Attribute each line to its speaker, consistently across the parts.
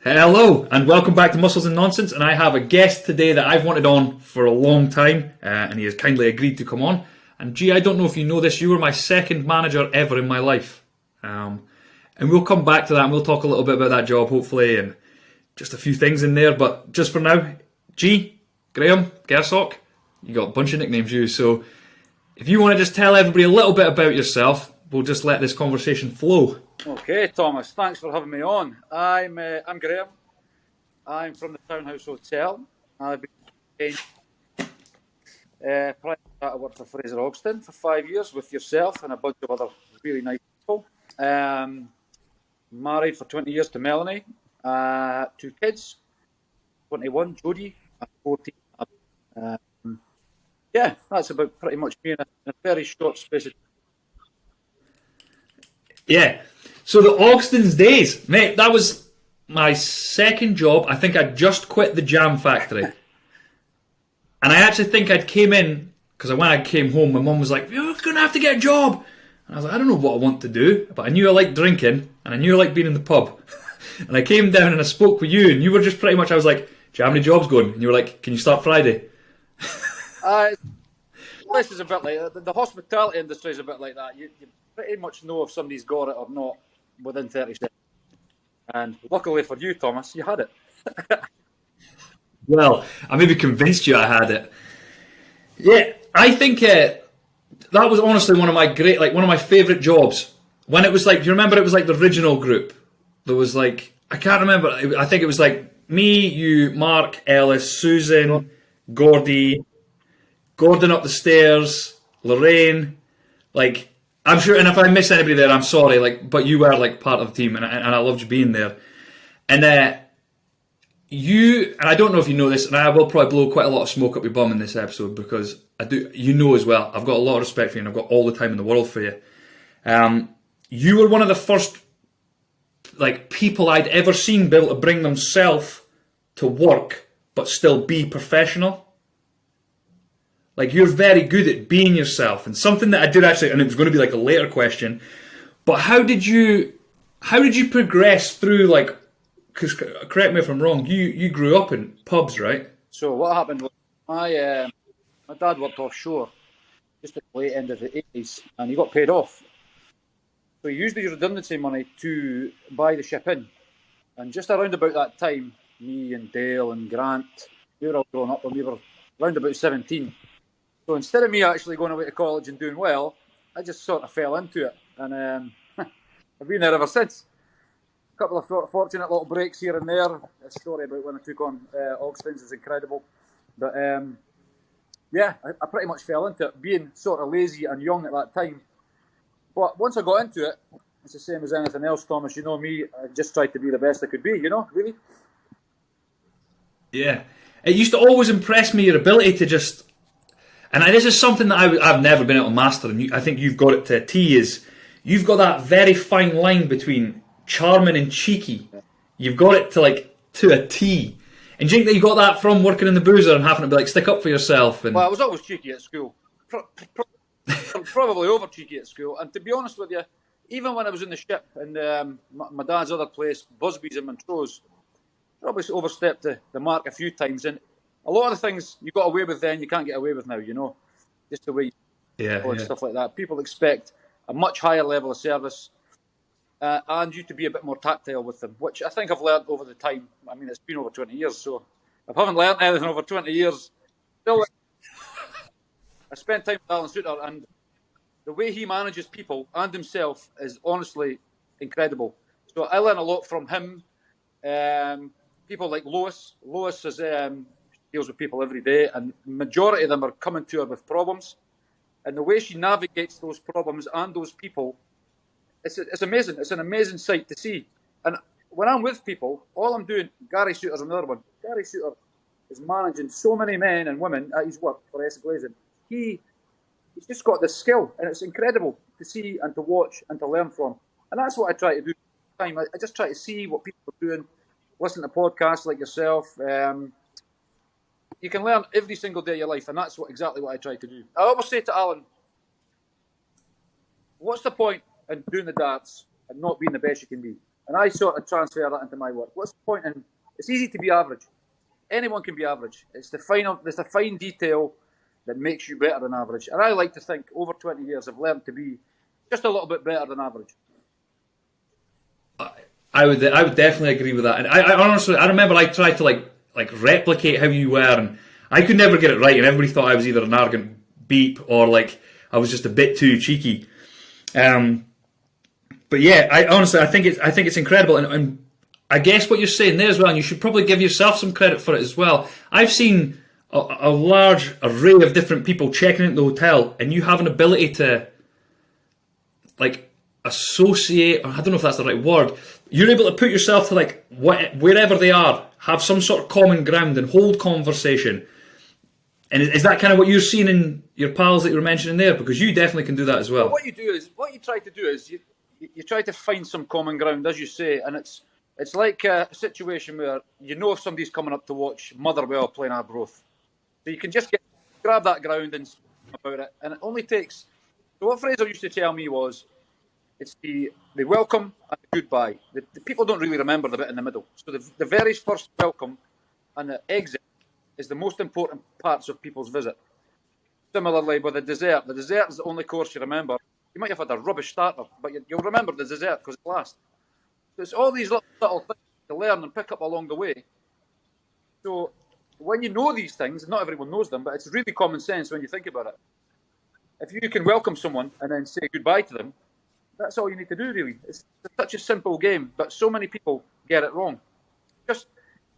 Speaker 1: Hello and welcome back to Muscles and Nonsense, and I have a guest today that I've wanted on for a long time, and he has kindly agreed to come on. And gee, I don't know if you know this, you were my second manager ever in my life. And we'll come back to that and we'll talk a little bit about that job hopefully and just a few things in there, but just for now, Graeme, Gersok, you got a bunch of nicknames you, so if you want to just tell everybody a little bit about yourself, we'll just let this conversation flow.
Speaker 2: Okay, Thomas, thanks for having me on. I'm Graeme. I'm from the Townhouse Hotel. I've been prior to that, I worked for Fraser Ogston for 5 years with yourself and a bunch of other really nice people. Married for 20 years to Melanie. 2 kids, 21, Jodie, and 14. Yeah, that's about pretty much me in a very short space of time.
Speaker 1: Yeah. So the Ogston's days, mate, that was my second job. I think I'd just quit the jam factory. And I actually think I'd came in, because when I came home, my mum was like, you're going to have to get a job. And I was like, I don't know what I want to do, but I knew I liked drinking, and I knew I liked being in the pub. And I came down and I spoke with you, and you were just pretty much, I was like, do you have any jobs going? And you were like, can you start Friday?
Speaker 2: This is a bit like, the hospitality industry is a bit like that. You pretty much know if somebody's got it or not within 30 seconds. And luckily for you, Thomas, you had it.
Speaker 1: Well, I maybe convinced you I had it. Yeah, I think that was honestly one of my favourite jobs. When it was like, do you remember it was like the original group? There was like, I can't remember, I think it was like me, you, Mark, Ellis, Susan, Gordy, Gordon up the stairs, Lorraine, like, I'm sure, and if I miss anybody there, I'm sorry, like, but you were like part of the team, and I loved you being there. And you, and I don't know if you know this, and I will probably blow quite a lot of smoke up your bum in this episode because I do, you know as well, I've got a lot of respect for you and I've got all the time in the world for you. You were one of the first like people I'd ever seen be able to bring themselves to work but still be professional. Like, you're very good at being yourself, and something that I did actually, and it was going to be like a later question, but how did you progress through, like, because correct me if I'm wrong, you grew up in pubs, right?
Speaker 2: So what happened was my dad worked offshore just at the late end of the 80s, and he got paid off. So he used his redundancy money to buy the ship in. And just around about that time, me and Dale and Grant, we were all grown up, and we were around about 17. So instead of me actually going away to college and doing well, I just sort of fell into it. And I've been there ever since. A couple of fortunate little breaks here and there. A story about when I took on Ogston's is incredible. But yeah, I pretty much fell into it, being sort of lazy and young at that time. But once I got into it, it's the same as anything else, Thomas. You know me, I just tried to be the best I could be, you know, really.
Speaker 1: Yeah. It used to always impress me, your ability to just... And this is something that I've never been able to master, and I think you've got it to a T, is you've got that very fine line between charming and cheeky. You've got it to a T. And do you think that you got that from working in the boozer and having to be like, stick up for yourself? And...
Speaker 2: Well, I was always cheeky at school. Probably over cheeky at school. And to be honest with you, even when I was in the ship and my dad's other place, Busby's in Montrose, probably overstepped the mark a few times. And a lot of the things you got away with then, you can't get away with now, you know. Just the way and stuff like that. People expect a much higher level of service and you to be a bit more tactile with them, which I think I've learned over the time. I mean, it's been over 20 years, so if I haven't learned anything over 20 years, still, I spent time with Alan Suter, and the way he manages people and himself is honestly incredible. So I learn a lot from him. People like Lois. Lois is... deals with people every day, and majority of them are coming to her with problems, and the way she navigates those problems and those people, it's amazing. It's an amazing sight to see. And when I'm with people, all I'm doing, Gary Suter's another one. Gary Suter is managing so many men and women at his work for S. Glazing. He's just got this skill, and it's incredible to see and to watch and to learn from. And that's what I try to do. I just try to see what people are doing, listen to podcasts like yourself. You can learn every single day of your life, and that's exactly what I try to do. I always say to Alan, what's the point in doing the darts and not being the best you can be? And I sort of transfer that into my work. What's the point in? It's easy to be average. Anyone can be average. It's the fine detail that makes you better than average. And I like to think over 20 years I've learned to be just a little bit better than average.
Speaker 1: I would definitely agree with that. And I honestly, I remember I tried to like replicate how you were, and I could never get it right. And everybody thought I was either an arrogant beep or like I was just a bit too cheeky. But yeah, I think it's incredible, and I guess what you're saying there as well, and you should probably give yourself some credit for it as well. I've seen a large array of different people checking into the hotel, and you have an ability to like associate, or I don't know if that's the right word. You're able to put yourself to like wherever they are, have some sort of common ground, and hold conversation. And is that kind of what you're seeing in your pals that you were mentioning there? Because you definitely can do that as well.
Speaker 2: What you try to do is you try to find some common ground, as you say, and it's like a situation where you know if somebody's coming up to watch Motherwell playing Arbroath. So you can just grab that ground and speak about it. And it only takes... So what Fraser used to tell me was, it's the welcome and the goodbye. The people don't really remember the bit in the middle. So the very first welcome and the exit is the most important parts of people's visit. Similarly with the dessert is the only course you remember. You might have had a rubbish starter, but you'll remember the dessert because it's last. So it's all these little things to learn and pick up along the way. So when you know these things, not everyone knows them, but it's really common sense when you think about it. If you can welcome someone and then say goodbye to them, that's all you need to do, really. It's such a simple game, but so many people get it wrong.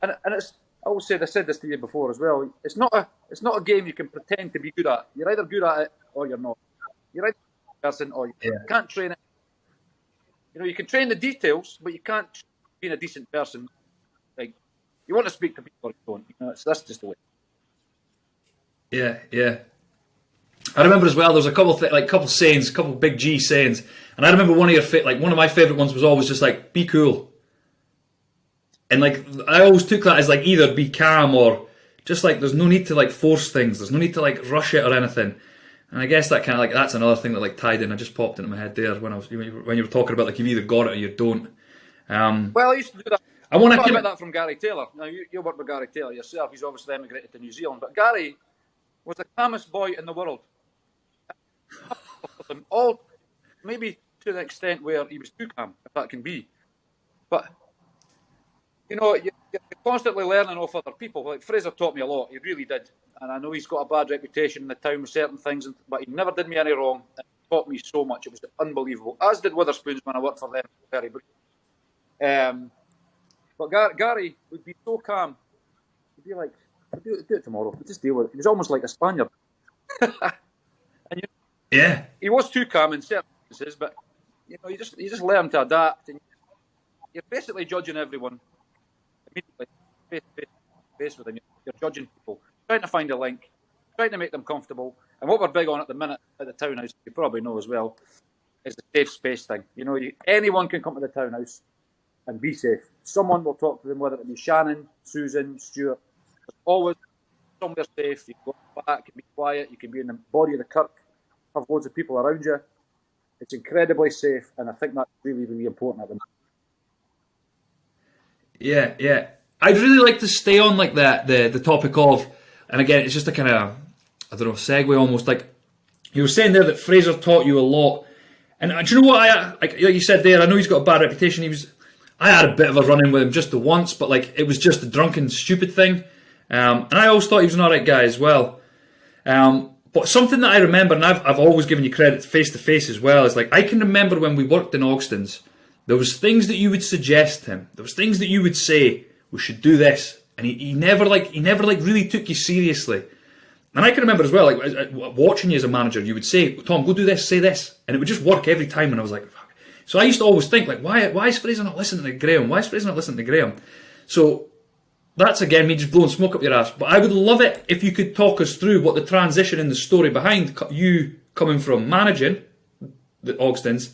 Speaker 2: And it's... I said this to you before as well. It's not a game you can pretend to be good at. You're either good at it or you're not. You're either a person or you can't train it. You know, you can train the details, but you can't be a decent person. Like, you want to speak to people or you don't. You know, that's just the way.
Speaker 1: Yeah. I remember as well. There was a couple sayings, a couple big G sayings, and I remember one of my favourite ones was always just like, "Be cool." And like I always took that as like either be calm or just like there's no need to like force things. There's no need to like rush it or anything. And I guess that kind of like that's another thing that like tied in. I just popped into my head there when you were talking about like you've either got it or you don't.
Speaker 2: Well, I used to do that. I want to get that from Gary Taylor. Now you work with Gary Taylor yourself. He's obviously emigrated to New Zealand, but Gary was the calmest boy in the world. All maybe to the extent where he was too calm, if that can be, but. You know, you're constantly learning off other people. Like Fraser taught me a lot. He really did. And I know he's got a bad reputation in the town with certain things, but he never did me any wrong. He taught me so much. It was unbelievable. As did Witherspoons when I worked for them. Very brief. But Gary would be so calm. He'd be like, do it tomorrow. We'll just deal with it. He was almost like a Spaniard. And
Speaker 1: yeah.
Speaker 2: He was too calm in certain instances, but you know, you just learn to adapt. And you're basically judging everyone. Immediately, face with them. You're judging people, trying to find a link, trying to make them comfortable. And what we're big on at the minute at the townhouse, you probably know as well, is the safe space thing. You know, anyone can come to the townhouse and be safe. Someone will talk to them, whether it be Shannon, Susan, Stuart. There's always somewhere safe. You can go back, you can be quiet, you can be in the body of the kirk, have loads of people around you. It's incredibly safe, and I think that's really, really important at the moment.
Speaker 1: Yeah. I'd really like to stay on like that, the topic of, and again, it's just a kind of, I don't know, segue almost. Like you were saying there that Fraser taught you a lot, and do you know what? Like you said there, I know he's got a bad reputation. I had a bit of a run-in with him just the once, but like it was just a drunken, stupid thing, and I always thought he was an alright guy as well. But something that I remember, and I've always given you credit face to face as well, is like I can remember when we worked in Ogstons. There was things that you would suggest to him. There was things that you would say, we should do this. And he never really took you seriously. And I can remember as well, like watching you as a manager, you would say, Tom, go do this, say this. And it would just work every time. And I was like, fuck. So I used to always think, like, why is Fraser not listening to Graeme? Why is Fraser not listening to Graeme? So that's, again, me just blowing smoke up your ass. But I would love it if you could talk us through what the transition in the story behind you coming from managing the Ogstons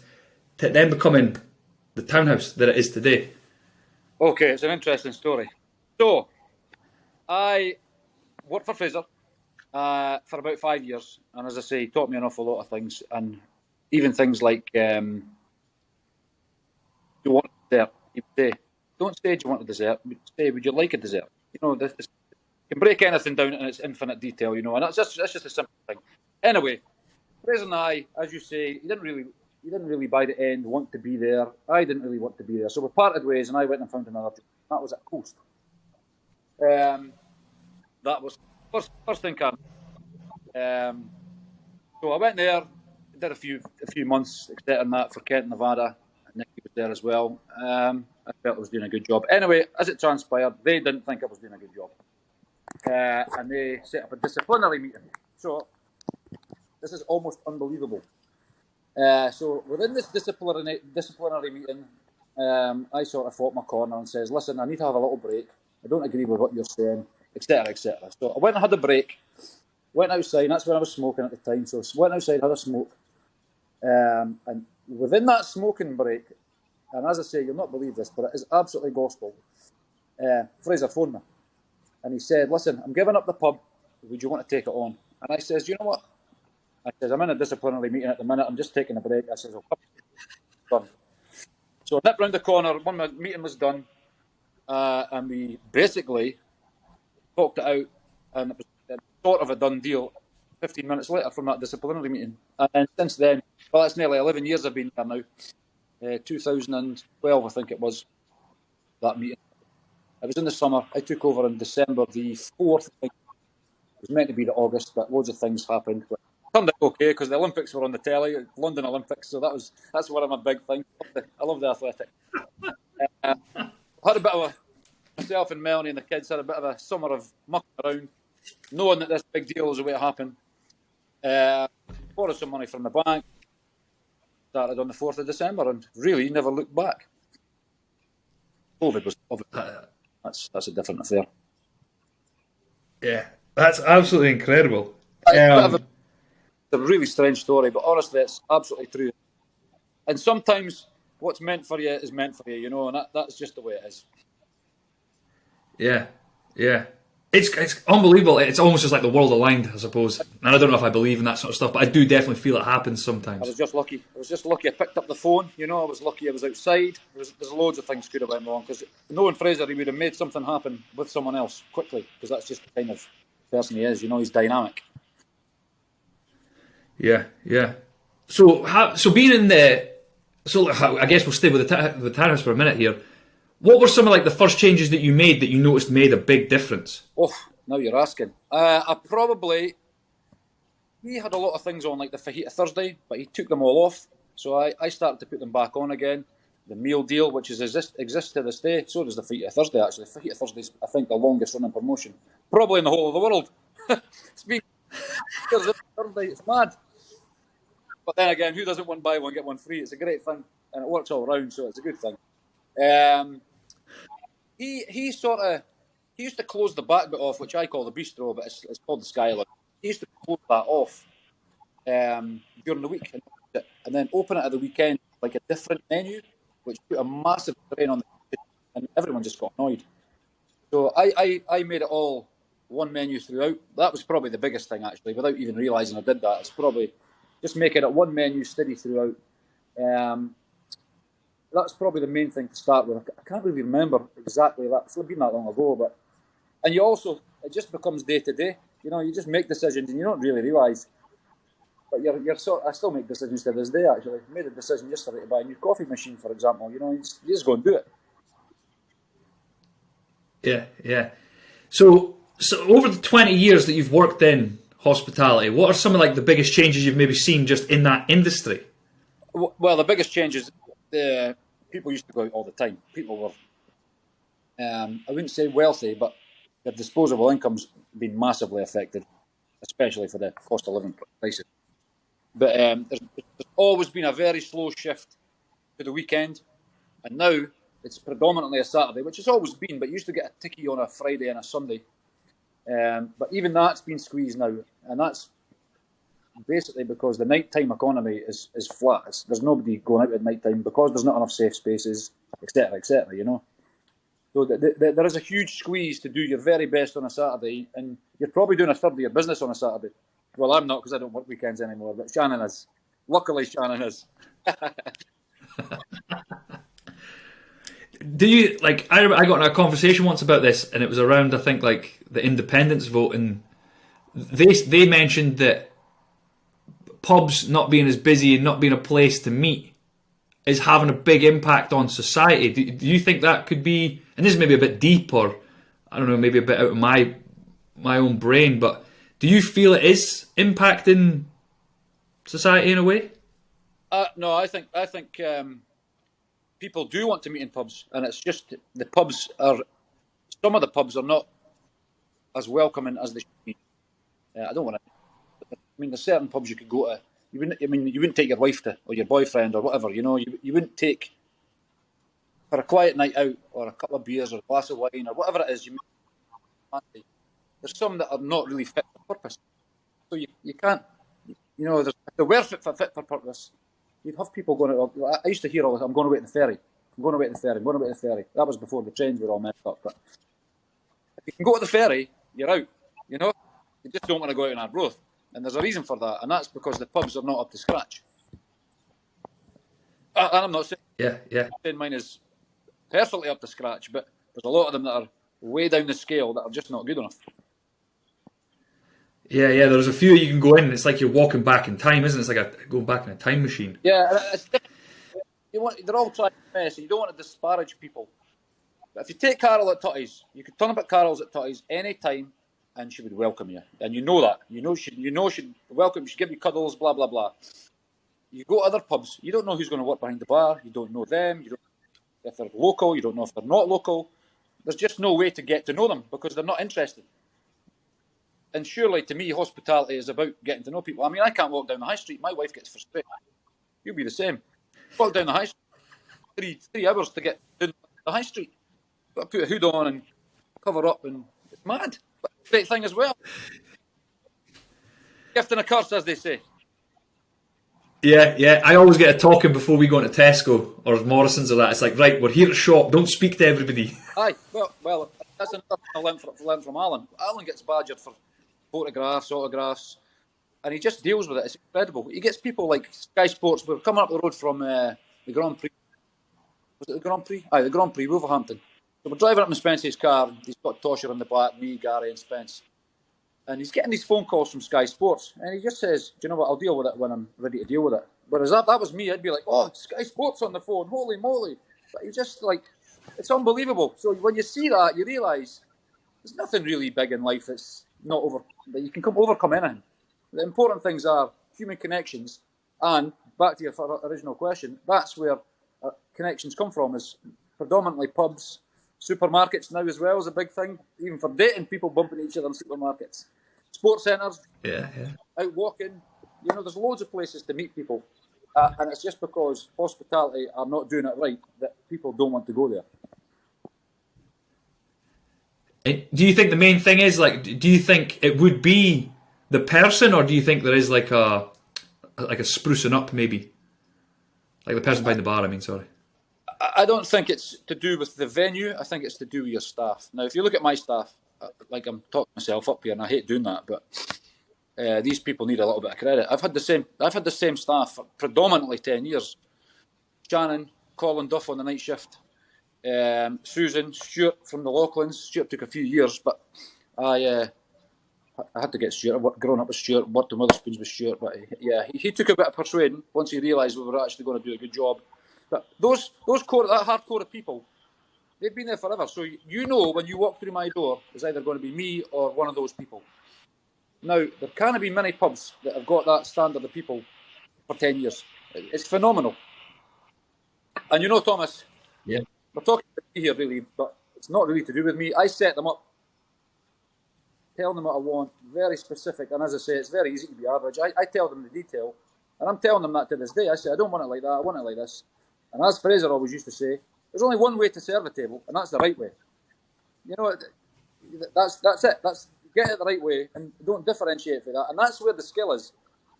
Speaker 1: to then becoming the townhouse that it is today.
Speaker 2: Okay, it's an interesting story. So, I worked for Fraser for about 5 years, and as I say, he taught me an awful lot of things, and even things like you want there. He'd say, don't say, do you want a dessert? Say, would you like a dessert? You know, this you can break anything down in its infinite detail, you know, and that's just a simple thing. Anyway, Fraser and I, as you say, he didn't really by the end want to be there. I didn't really want to be there. So we parted ways and I went and found another job. That was at Coast. That was first thing came. So I went there, did a few months, etc. and that for Kent, Nevada. Nicky was there as well. I felt I was doing a good job. Anyway, as it transpired, they didn't think I was doing a good job. And they set up a disciplinary meeting. So this is almost unbelievable. So within this disciplinary meeting, I sort of fought my corner and says, listen, I need to have a little break. I don't agree with what you're saying, etc., etc. So I went and had a break, went outside, and that's when I was smoking at the time. So I went outside, had a smoke. And within that smoking break, and as I say, you'll not believe this, but it is absolutely gospel, Fraser phoned me. And he said, listen, I'm giving up the pub. Would you want to take it on? And I says, you know what? I says, I'm in a disciplinary meeting at the minute. I'm just taking a break. I says, I'll come. Done. So I nipped round the corner. When my meeting was done, and we basically talked it out, and it was sort of a done deal 15 minutes later from that disciplinary meeting. And since then, well, it's nearly 11 years I've been there now. 2012, I think it was, that meeting. It was in the summer. I took over in December the 4th. It was meant to be the August, but loads of things happened. But it turned out okay because the Olympics were on the telly, London Olympics, so that's one of my big things. I love the athletics. Had a bit of myself and Melanie and the kids had a bit of a summer of mucking around, knowing that this big deal was the way it happened. Borrowed some money from the bank, started on the 4th of December, and really never looked back. COVID was obviously, that's a different affair.
Speaker 1: Yeah, that's absolutely incredible.
Speaker 2: It's a really strange story, but honestly, it's absolutely true. And sometimes what's meant for you is meant for you, you know, and that's just the way it is.
Speaker 1: Yeah. It's unbelievable. It's almost just like the world aligned, I suppose. And I don't know if I believe in that sort of stuff, but I do definitely feel it happens sometimes.
Speaker 2: I was just lucky. I picked up the phone, you know, I was lucky I was outside. There's loads of things could have went wrong, because knowing Fraser, he would have made something happen with someone else quickly, because that's just the kind of person he is, you know, he's dynamic.
Speaker 1: Yeah. So being in the... So I guess we'll stay with the tariffs for a minute here. What were some of like the first changes that you made that you noticed made a big difference?
Speaker 2: Oh, now you're asking. He had a lot of things on, like the Fajita Thursday, but he took them all off. So I started to put them back on again. The meal deal, which exists to this day. So does the Fajita Thursday, actually. Fajita Thursday's, I think, the longest running promotion, probably in the whole of the world. It's been Thursday, it's mad. But then again, who doesn't want to buy one, get one free? It's a great thing, and it works all around, so it's a good thing. He used to close the back bit off, which I call the bistro, but it's called the Skyline. He used to close that off during the week, and then open it at the weekend like a different menu, which put a massive strain on the kitchen, and everyone just got annoyed. So I made it all one menu throughout. That was probably the biggest thing, actually, without even realising I did that. It's probably just making it one menu steady throughout. That's probably the main thing to start with. I can't really remember exactly that. It's been that long ago, and you also, it just becomes day to day. You know, you just make decisions and you don't really realise. But I still make decisions to this day, actually. I made a decision yesterday to buy a new coffee machine, for example. You know, you just go and do it.
Speaker 1: Yeah. So over the 20 years that you've worked in hospitality, what are some of like the biggest changes you've maybe seen just in that industry?
Speaker 2: Well, the biggest changes, people used to go out all the time. People were, I wouldn't say wealthy, but their disposable income's been massively affected, especially for the cost of living prices. But there's always been a very slow shift to the weekend, and now it's predominantly a Saturday, which it's always been, but you used to get a tickie on a Friday and a Sunday. But even that's been squeezed now, and that's basically because the nighttime economy is flat. There's nobody going out at nighttime because there's not enough safe spaces, etc., you know. So there is a huge squeeze to do your very best on a Saturday, and you're probably doing a third of your business on a Saturday. Well, I'm not, because I don't work weekends anymore, but Shannon is. Luckily, Shannon is.
Speaker 1: do you like? I got in a conversation once about this, and it was around I think like the independence vote, and they mentioned that pubs not being as busy and not being a place to meet is having a big impact on society. Do you think that could be? And this is maybe a bit deep, or I don't know, maybe a bit out of my own brain, but do you feel it is impacting society in a way?
Speaker 2: No, I think people do want to meet in pubs, and it's just the pubs are. Some of the pubs are not as welcoming as they should be. I don't want to. I mean, there's certain pubs you could go to. You wouldn't. I mean, you wouldn't take your wife to, or your boyfriend, or whatever. You know, you wouldn't take for a quiet night out, or a couple of beers, or a glass of wine, or whatever it is. There's some that are not really fit for purpose. So you can't. You know, if they were fit for purpose, you'd have people going. I used to hear all this. I'm going away to the ferry. I'm going away to the ferry. I'm going away to the ferry. That was before the trains were all messed up. But if you can go to the ferry, you're out. You know, you just don't want to go out in Arbroath. And there's a reason for that, and that's because the pubs are not up to scratch. And I'm not saying mine is perfectly up to scratch, but there's a lot of them that are way down the scale that are just not good enough.
Speaker 1: Yeah. There's a few you can go in, and it's like you're walking back in time, isn't it? It's like going back in a time machine.
Speaker 2: Yeah, it's different. They're all trying to mess, and you don't want to disparage people. But if you take Carol at Tutty's, you could turn up at Carol's at Tutty's any time, and she would welcome you, and you know that. You know she'd welcome. She'd give you cuddles, blah blah blah. You go to other pubs, you don't know who's going to work behind the bar. You don't know them. You don't know if they're local. You don't know if they're not local. There's just no way to get to know them because they're not interested. And surely, to me, hospitality is about getting to know people. I mean, I can't walk down the high street. My wife gets frustrated. You'll be the same. Walk down the high street, three hours to get down the high street. Got to put a hood on and cover up, and it's mad. But great thing as well. Gift and a curse, as they say.
Speaker 1: Yeah. I always get a talking before we go into Tesco or Morrison's or that. It's like, right, we're here to shop. Don't speak to everybody.
Speaker 2: Aye, well, that's another thing I learned from Alan. Alan gets badgered for photographs, autographs, and he just deals with it. It's incredible. He gets people like Sky Sports. We're coming up the road from the Grand Prix. Was it the Grand Prix? Aye, the Grand Prix, Wolverhampton. So we're driving up in Spence's car. He's got Tosher in the back, me, Gary, and Spence. And he's getting these phone calls from Sky Sports. And he just says, do you know what, I'll deal with it when I'm ready to deal with it. Whereas that was me. I'd be like, oh, Sky Sports on the phone, holy moly. But he's just like, it's unbelievable. So when you see that, you realise there's nothing really big in life that's not over, that you can overcome anything. The important things are human connections. And back to your original question, that's where connections come from, is predominantly pubs. Supermarkets now as well is a big thing. Even for dating, people bumping each other in supermarkets. Sports centres, out walking. You know, there's loads of places to meet people. And it's just because hospitality are not doing it right that people don't want to go there.
Speaker 1: Do you think the main thing is, like, do you think it would be the person, or do you think there is like a sprucing up maybe? Like the person behind the bar, I mean, sorry.
Speaker 2: I don't think it's to do with the venue. I think it's to do with your staff. Now, if you look at my staff, like I'm talking myself up here, and I hate doing that, but these people need a little bit of credit. I've had the same staff for predominantly 10 years. Shannon, Colin Duff on the night shift, Susan, Stuart from the Lachlan's. Stuart took a few years, but I had to get Stuart. I've grown up with Stuart, worked in Witherspoons with Stuart, but yeah, he took a bit of persuading once he realised we were actually going to do a good job. But those core, that hardcore of people, they've been there forever. So you know when you walk through my door, it's either going to be me or one of those people. Now, there can't be many pubs that have got that standard of people for 10 years. It's phenomenal. And you know, Thomas,
Speaker 1: we're
Speaker 2: talking about me here really, but it's not really to do with me. I set them up, tell them what I want, very specific. And as I say, it's very easy to be average. I tell them the detail, and I'm telling them that to this day. I say, I don't want it like that, I want it like this. And as Fraser always used to say, there's only one way to serve a table, and that's the right way. You know, that's it. That's get it the right way, and don't differentiate for that. And that's where the skill is.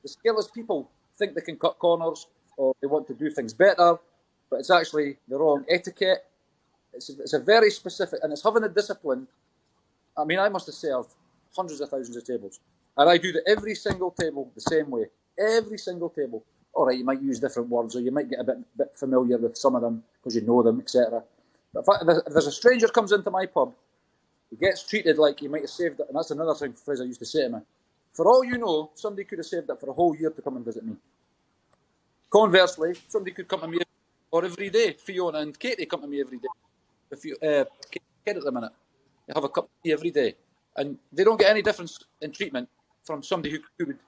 Speaker 2: The skill is people think they can cut corners, or they want to do things better, but it's actually the wrong etiquette. It's a very specific, and it's having the discipline. I mean, I must have served hundreds of thousands of tables, and I do every single table the same way. Every single table. All right, you might use different words, or you might get a bit familiar with some of them because you know them, etc. If there's a stranger comes into my pub, he gets treated like he might have saved it, and that's another thing Fraser used to say to me. For all you know, somebody could have saved it for a whole year to come and visit me. Conversely, somebody could come to me every day. Fiona and Katie come to me every day. If you kid at the minute, they have a cup of tea every day, and they don't get any difference in treatment from somebody who would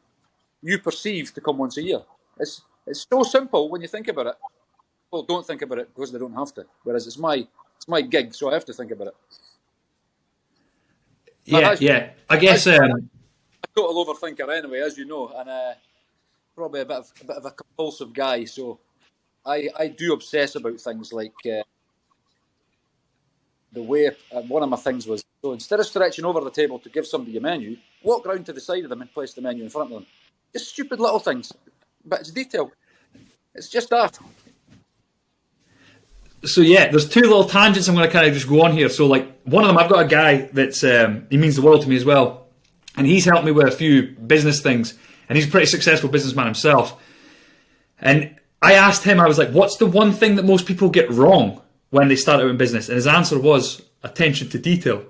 Speaker 2: you perceive to come once a year. It's so simple when you think about it. People don't think about it because they don't have to. Whereas it's my gig, so I have to think about it.
Speaker 1: Yeah. I guess
Speaker 2: I'm a total overthinker anyway, as you know, and probably a bit of a compulsive guy. So I do obsess about things like the way. One of my things was, so instead of stretching over the table to give somebody a menu, walk round to the side of them and place the menu in front of them. Just stupid little things, but it's detail. It's just that.
Speaker 1: So yeah, there's two little tangents I'm going to kind of just go on here. So like one of them, I've got a guy that's he means the world to me as well, and he's helped me with a few business things, and he's a pretty successful businessman himself. And I asked him, I was like, what's the one thing that most people get wrong when they start out in business? And his answer was attention to detail.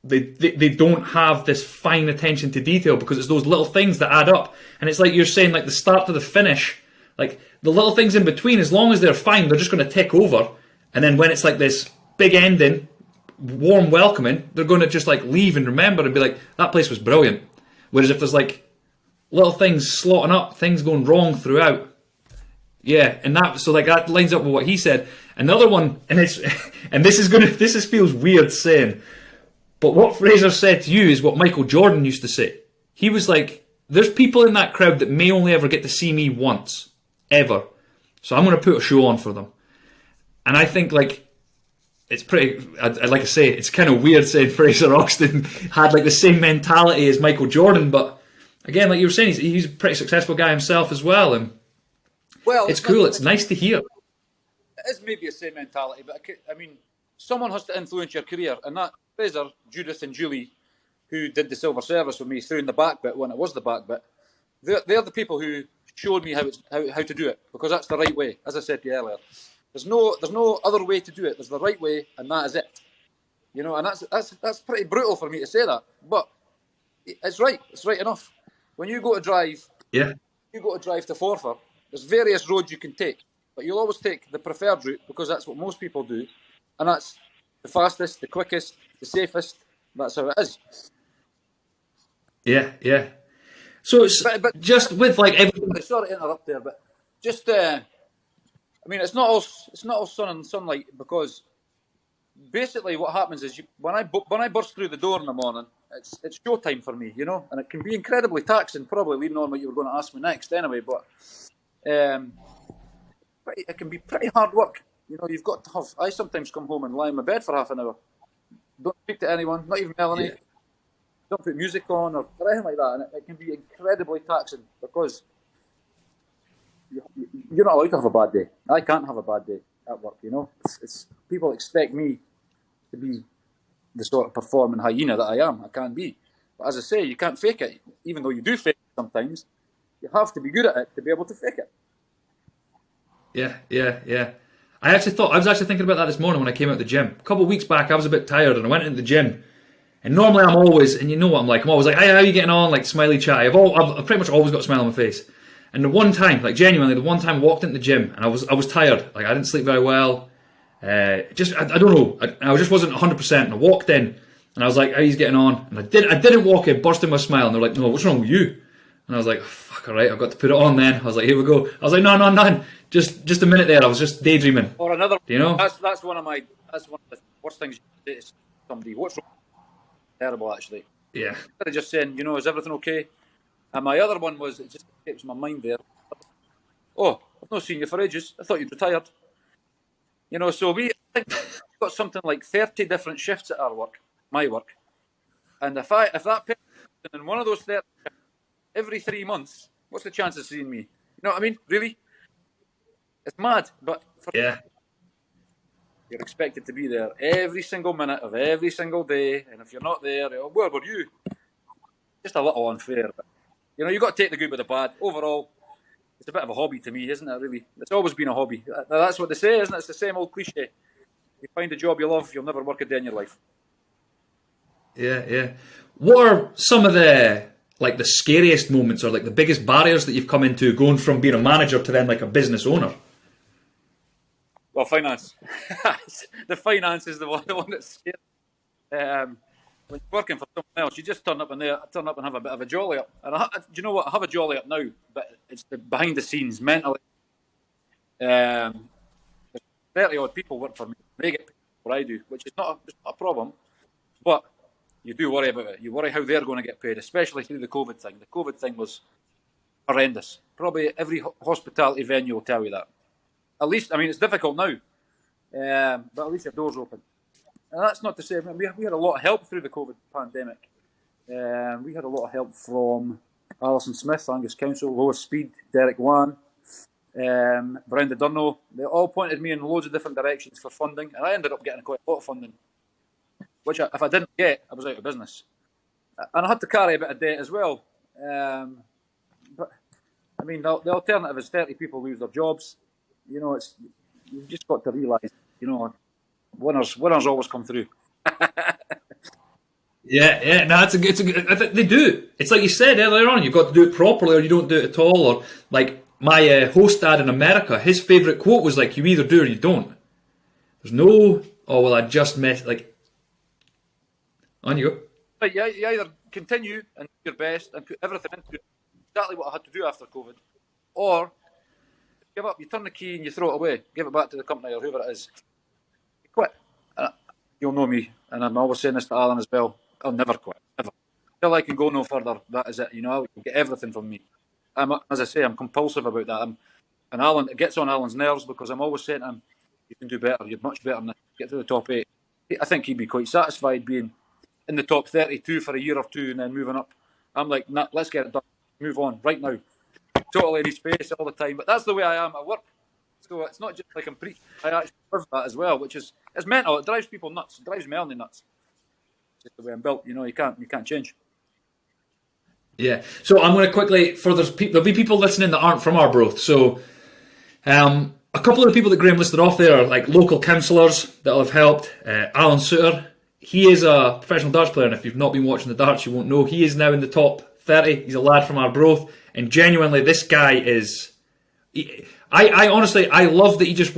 Speaker 1: They don't have this fine attention to detail because it's those little things that add up. And it's like you're saying, like the start to the finish, like the little things in between, as long as they're fine, they're just going to take over. And then when it's like this big ending, warm welcoming, they're going to just like leave and remember and be like, that place was brilliant. Whereas if there's like little things slotting up, things going wrong throughout. Yeah, and that lines up with what he said. Another one, and this feels weird saying, but what Fraser said to you is what Michael Jordan used to say. He was like, there's people in that crowd that may only ever get to see me once, ever. So I'm going to put a show on for them. And I think like it's pretty. I'd like to say it's kind of weird saying Fraser Austin had like the same mentality as Michael Jordan, but again, like you were saying, he's a pretty successful guy himself as well, and it's cool. It's nice to hear.
Speaker 2: It is maybe the same mentality, but I mean, someone has to influence your career, and that Fraser, Judith, and Julie, who did the silver service with me through in the back bit when it was the back bit, they're the people who showed me how to do it, because that's the right way. As I said to you earlier. There's no other way to do it. There's the right way, and that is it. You know, and that's pretty brutal for me to say that, but it's right. It's right enough. When you go to drive, to Forfar, there's various roads you can take, but you'll always take the preferred route because that's what most people do, and that's the fastest, the quickest, the safest. That's how it is.
Speaker 1: Yeah. So it's but just with like everything.
Speaker 2: Sorry to interrupt there, but just. I mean, it's not all sun and sunlight, because basically what happens is when I burst through the door in the morning, it's showtime for me, you know, and it can be incredibly taxing. Probably leading on what you were going to ask me next, anyway. But it can be pretty hard work. You know, you've got to have. I sometimes come home and lie in my bed for half an hour. Don't speak to anyone, not even Melanie. Yeah. Don't put music on or anything like that, and it can be incredibly taxing because. You're not allowed to have a bad day. I can't have a bad day at work, you know. It's people expect me to be the sort of performing hyena that I am. I can't be. But as I say, you can't fake it. Even though you do fake it sometimes, you have to be good at it to be able to fake it.
Speaker 1: Yeah. I was actually thinking about that this morning when I came out of the gym. A couple of weeks back, I was a bit tired and I went into the gym. And normally I'm always, and you know what I'm always like, hey, how are you getting on? Like smiley chatty. I've pretty much always got a smile on my face. And the one time, like genuinely, I walked into the gym and I was tired. Like I didn't sleep very well. I don't know. I just wasn't 100%. And I walked in and I was like, "How he's getting on?" And I didn't walk in, burst in my smile. And they're like, "No, what's wrong with you?" And I was like, oh, "Fuck, all right, I've got to put it on." Then I was like, "Here we go." I was like, "No, just a minute there. I was just daydreaming."
Speaker 2: Or another,
Speaker 1: you know,
Speaker 2: that's one of the worst things you say to somebody. What's wrong? Terrible, actually.
Speaker 1: Yeah.
Speaker 2: Instead of just saying, "Is everything okay?" And my other one was, it just escapes my mind there. Oh, I've not seen you for ages. I thought you'd retired. So we've got something like 30 different shifts at our work, my work. And if that person in one of those 30 every 3 months, what's the chance of seeing me? You know what I mean? Really? It's mad, but
Speaker 1: yeah.
Speaker 2: You're expected to be there every single minute of every single day. And if you're not there, where were you? Just a little unfair, but you've got to take the good with the bad. Overall, it's a bit of a hobby to me, isn't it, really? It's always been a hobby. That's what they say, isn't it? It's the same old cliche. you find a job you love, you'll never work a day in your life.
Speaker 1: Yeah, yeah. What are some of the scariest moments or like the biggest barriers that you've come into going from being a manager to then like a business owner?
Speaker 2: Well, finance. The finance is the one that's scary. When you're working for someone else, you just turn up and have a bit of a jolly up. And do you know what? I have a jolly up now, but it's the behind the scenes mentally. There's 30 odd people work for me. They get paid for what I do, which is not a problem. But you do worry about it. You worry how they're going to get paid, especially through the COVID thing. The COVID thing was horrendous. Probably every hospitality venue will tell you that. At least, I mean, it's difficult now, but at least your door's open. And that's not to say, we had a lot of help through the COVID pandemic. We had a lot of help from Alison Smith, Angus Council, Lower Speed, Derek Wan, Brenda Durno. They all pointed me in loads of different directions for funding, and I ended up getting quite a lot of funding, which if I didn't get, I was out of business. And I had to carry a bit of debt as well. But, I mean, the alternative is 30 people lose their jobs. You know, you've just got to realise, you know, winners always come through.
Speaker 1: Yeah. No, it's a good. I think they do. It's like you said earlier on. You've got to do it properly, or you don't do it at all. Or like my host dad in America, his favourite quote was like, "You either do or you don't." There's no, "Oh well, I just messed." Like, on you go.
Speaker 2: But you either continue and do your best and put everything into it, exactly what I had to do after COVID, or give up. You turn the key and you throw it away. Give it back to the company or whoever it is. You quit. You'll know me, and I'm always saying this to Alan as well. I'll never quit. Never. Until I can go no further, that is it. You know, you'll get everything from me. As I say, I'm compulsive about that. And Alan, it gets on Alan's nerves because I'm always saying to him, "You can do better. You're much better than this. Get to the top 8." I think he'd be quite satisfied being in the top 32 for a year or two and then moving up. I'm like, nah, let's get it done. Move on right now. Totally in his face all the time. But that's the way I am at work. So it's not just like I'm preaching. I actually live that as well, which is it's mental. It drives people nuts. It drives Melanie nuts. It's just the way I'm built. You know, you can't change.
Speaker 1: Yeah. So I'm going to quickly, there'll be people listening that aren't from Arbroath. So a couple of the people that Graeme listed off there are like local councillors that will have helped. Alan Suter, he is a professional darts player, and if you've not been watching the darts, you won't know. He is now in the top 30. He's a lad from Arbroath, and genuinely, this guy is. I honestly, I love that he just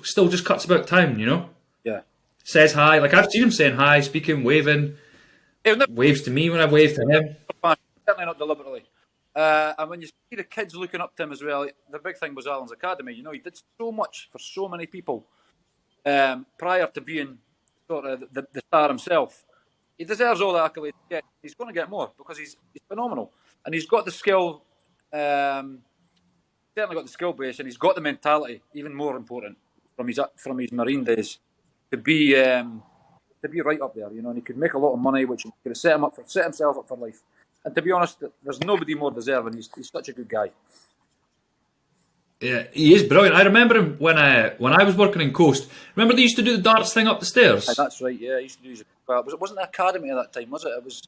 Speaker 1: still cuts about town, you know?
Speaker 2: Yeah.
Speaker 1: Says hi. Like, I've seen him saying hi, speaking, waving. Waves to me when I wave to him.
Speaker 2: Certainly not deliberately. And when you see the kids looking up to him as well, the big thing was Alan's Academy. You know, he did so much for so many people prior to being sort of the star himself. He deserves all the accolades. Yeah, he's going to get more because he's phenomenal. And he's got the skill... certainly got the skill base, and he's got the mentality. Even more important from his Marine days to be right up there, you know. And he could make a lot of money, which could have set himself up for life. And to be honest, there's nobody more deserving. He's such a good guy.
Speaker 1: Yeah, he is brilliant. I remember him when I was working in Coast. Remember they used to do the darts thing up the stairs?
Speaker 2: That's right. Yeah, he used to do his. Well, it wasn't the academy at that time, was it? It was.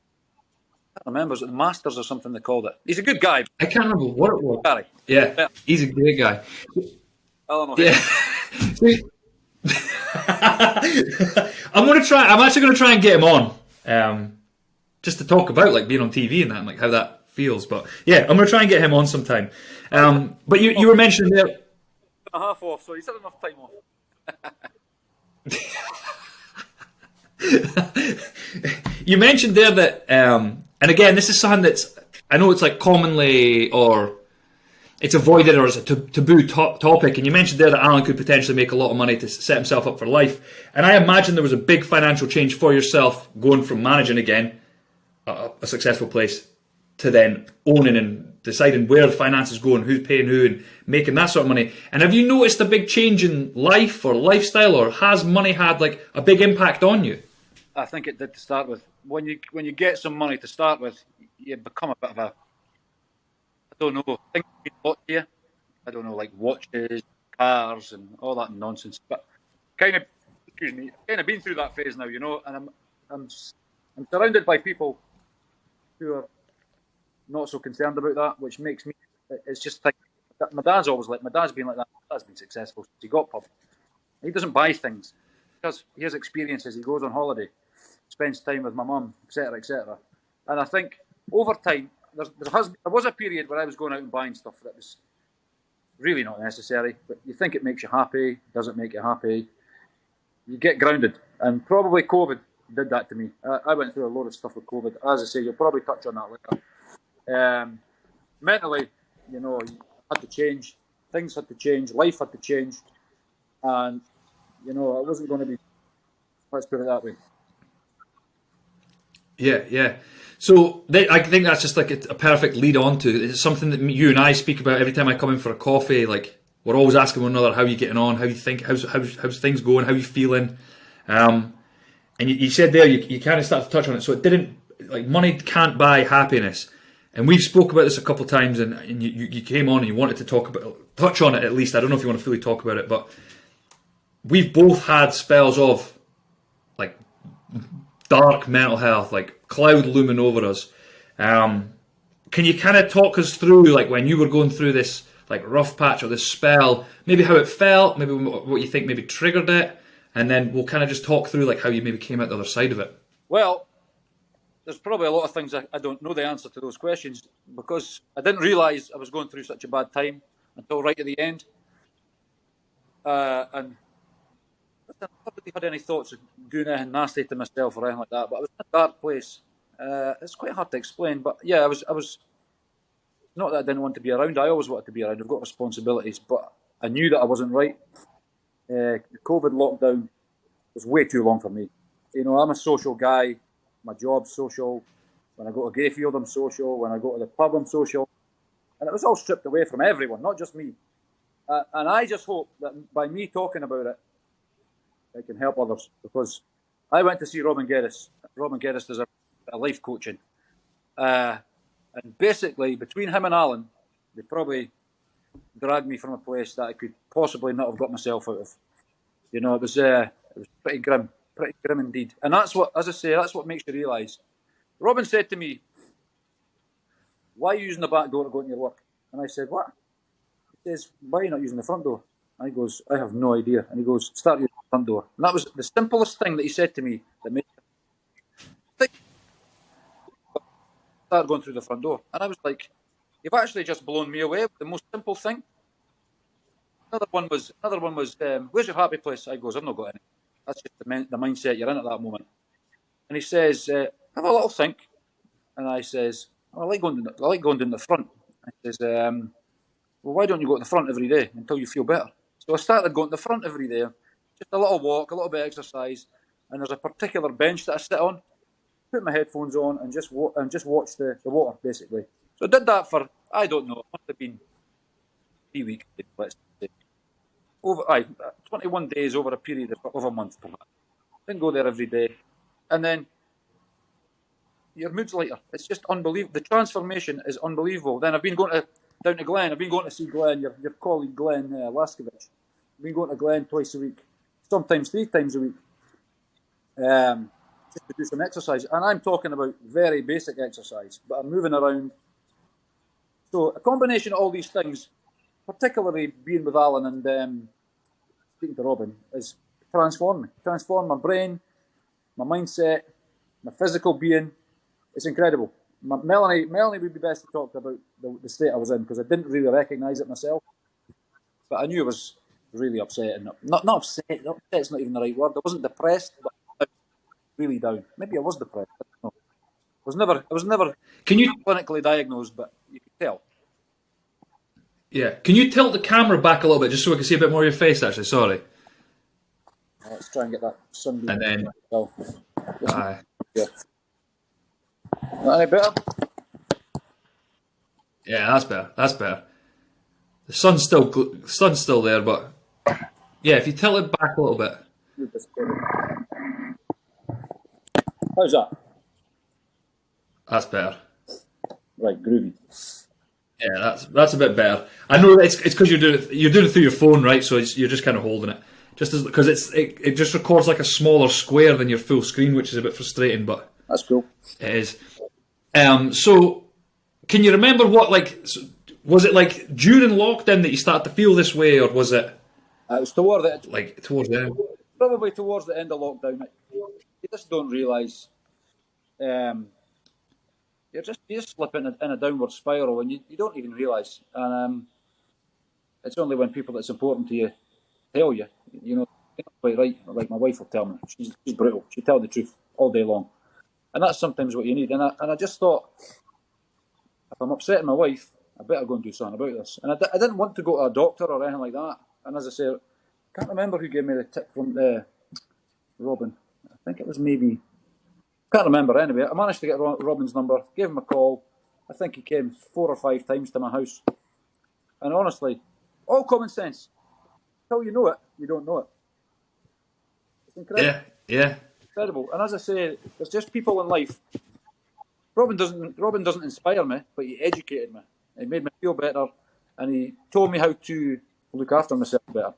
Speaker 2: I can't remember. Was it the Masters or something they called it? He's a good guy.
Speaker 1: I can't remember what it was.
Speaker 2: Gary.
Speaker 1: Yeah, he's a great guy.
Speaker 2: Yeah.
Speaker 1: I'm actually going to try and get him on, just to talk about like being on TV and that, and like how that feels. But yeah, I'm going to try and get him on sometime. But you were mentioning there.
Speaker 2: A half off, so he's had enough time off.
Speaker 1: You mentioned there that, and again, this is something that's, I know it's like commonly, or it's avoided, or it's a taboo topic, and you mentioned there that Alan could potentially make a lot of money to set himself up for life, and I imagine there was a big financial change for yourself going from managing again a successful place to then owning and deciding where the finances go and who's paying who and making that sort of money. And have you noticed a big change in life or lifestyle, or has money had like a big impact on you?
Speaker 2: I think it did to start with. When you get some money to start with, you become a bit of a, I don't know, things mean a lot to you. I don't know, like watches, cars, and all that nonsense. But kind of been through that phase now, you know. And I'm surrounded by people who are not so concerned about that, which makes me. It's just like my dad's been like that. My dad's been successful since he got pub. He doesn't buy things. has his experiences. He goes on holiday, spends time with my mum, etc., etc. And I think over time, there was a period where I was going out and buying stuff that was really not necessary, but you think it makes you happy, doesn't make you happy. You get grounded, and probably COVID did that to me. I went through a lot of stuff with COVID. As I say, you'll probably touch on that later. Mentally, you had to change. Things had to change. Life had to change. And, I wasn't going to be, let's put it that way.
Speaker 1: Yeah. So I think that's just like a perfect lead on to it's something that you and I speak about every time I come in for a coffee. Like we're always asking one another, how are you getting on? How you think? How's things going? How you feeling? And you said there you kind of started to touch on it. So it didn't like money can't buy happiness. And we've spoke about this a couple of times, and you came on and you wanted to touch on it at least. I don't know if you want to fully talk about it, but we've both had spells of like dark mental health, like cloud looming over us. Can you kind of talk us through like when you were going through this like rough patch or this spell, maybe how it felt, maybe what you think maybe triggered it, and then we'll kind of just talk through like how you maybe came out the other side of it.
Speaker 2: Well, there's probably a lot of things I don't know the answer to those questions because I didn't realise I was going through such a bad time until right at the end. And I never really had any thoughts of doing anything nasty to myself or anything like that. But I was in a dark place. It's quite hard to explain. But yeah, I was not that I didn't want to be around. I always wanted to be around. I've got responsibilities, but I knew that I wasn't right. The COVID lockdown was way too long for me. I'm a social guy. My job's social. When I go to Gayfield, I'm social. When I go to the pub, I'm social. And it was all stripped away from everyone, not just me. And I just hope that by me talking about it, it can help others. Because I went to see Robin Geddes. Robin Geddes does a life coaching. And basically, between him and Alan, they probably dragged me from a place that I could possibly not have got myself out of. It was pretty grim. Pretty grim indeed. And that's what, as I say, that's what makes you realise. Robin said to me, why are you using the back door to go into your work? And I said, what? He says, why are you not using the front door? And he goes, I have no idea. And he goes, start using the front door. And that was the simplest thing that he said to me that made me think, start going through the front door. And I was like, you've actually just blown me away with the most simple thing. Another one was, where's your happy place? I goes, I've not got any. That's just the mindset you're in at that moment. And he says, have a little think. And I says, I like going down the front. And he says, well, why don't you go to the front every day until you feel better? So I started going to the front every day, just a little walk, a little bit of exercise. And there's a particular bench that I sit on, put my headphones on, and just watch the water, basically. So I did that for, I don't know, it must have been 3 weeks, let's say. 21 days over a period of a month, perhaps. Didn't go there every day. And then your mood's lighter. It's just unbelievable. The transformation is unbelievable. Then I've been going down to Glen. I've been going to see Glen, your colleague Glen Laskovich. I've been going to Glen twice a week, sometimes 3 times a week, just to do some exercise. And I'm talking about very basic exercise, but I'm moving around. So a combination of all these things, particularly being with Alan and speaking to Robin, is transformed my brain, my mindset, my physical being. It's incredible. Melanie would be best to talk about the state I was in because I didn't really recognise it myself. But I knew I was really upset and not upset. Upset's not even the right word. I wasn't depressed, but I was really down. Maybe I was depressed. I don't know. I was never clinically diagnosed, but you could tell.
Speaker 1: Yeah. Can you tilt the camera back a little bit just so I can see a bit more of your face, actually? Sorry.
Speaker 2: Let's try and get that sunbeam.
Speaker 1: And then...
Speaker 2: Yeah. Any better?
Speaker 1: Yeah, that's better. The sun's still there, but... Yeah, if you tilt it back a little bit.
Speaker 2: How's that?
Speaker 1: That's better.
Speaker 2: Right, groovy.
Speaker 1: Yeah, that's a bit better. I know that it's because you're doing it through your phone, right? So you're just kind of holding it, just because it just records like a smaller square than your full screen, which is a bit frustrating, but
Speaker 2: that's cool.
Speaker 1: It is. So, can you remember what was it like during lockdown that you started to feel this way, or was it?
Speaker 2: It was towards the end.
Speaker 1: Like towards the end.
Speaker 2: probably towards the end of lockdown, you just don't realise. You just slip in a downward spiral, and you don't even realise. And it's only when people that's important to you tell you, you're not quite right. Like my wife will tell me, she's brutal. She'll tell the truth all day long, and that's sometimes what you need. And I just thought, if I'm upsetting my wife, I better go and do something about this. And I didn't want to go to a doctor or anything like that. And as I say, I can't remember who gave me the tip from Robin. I think it was maybe. Can't remember anyway. I managed to get Robin's number, gave him a call. I think he came 4 or 5 times to my house. And honestly, all common sense. Until you know it, you don't know it. It's incredible.
Speaker 1: Yeah.
Speaker 2: Incredible. And as I say, there's just people in life. Robin doesn't inspire me, but he educated me. He made me feel better, and he told me how to look after myself better.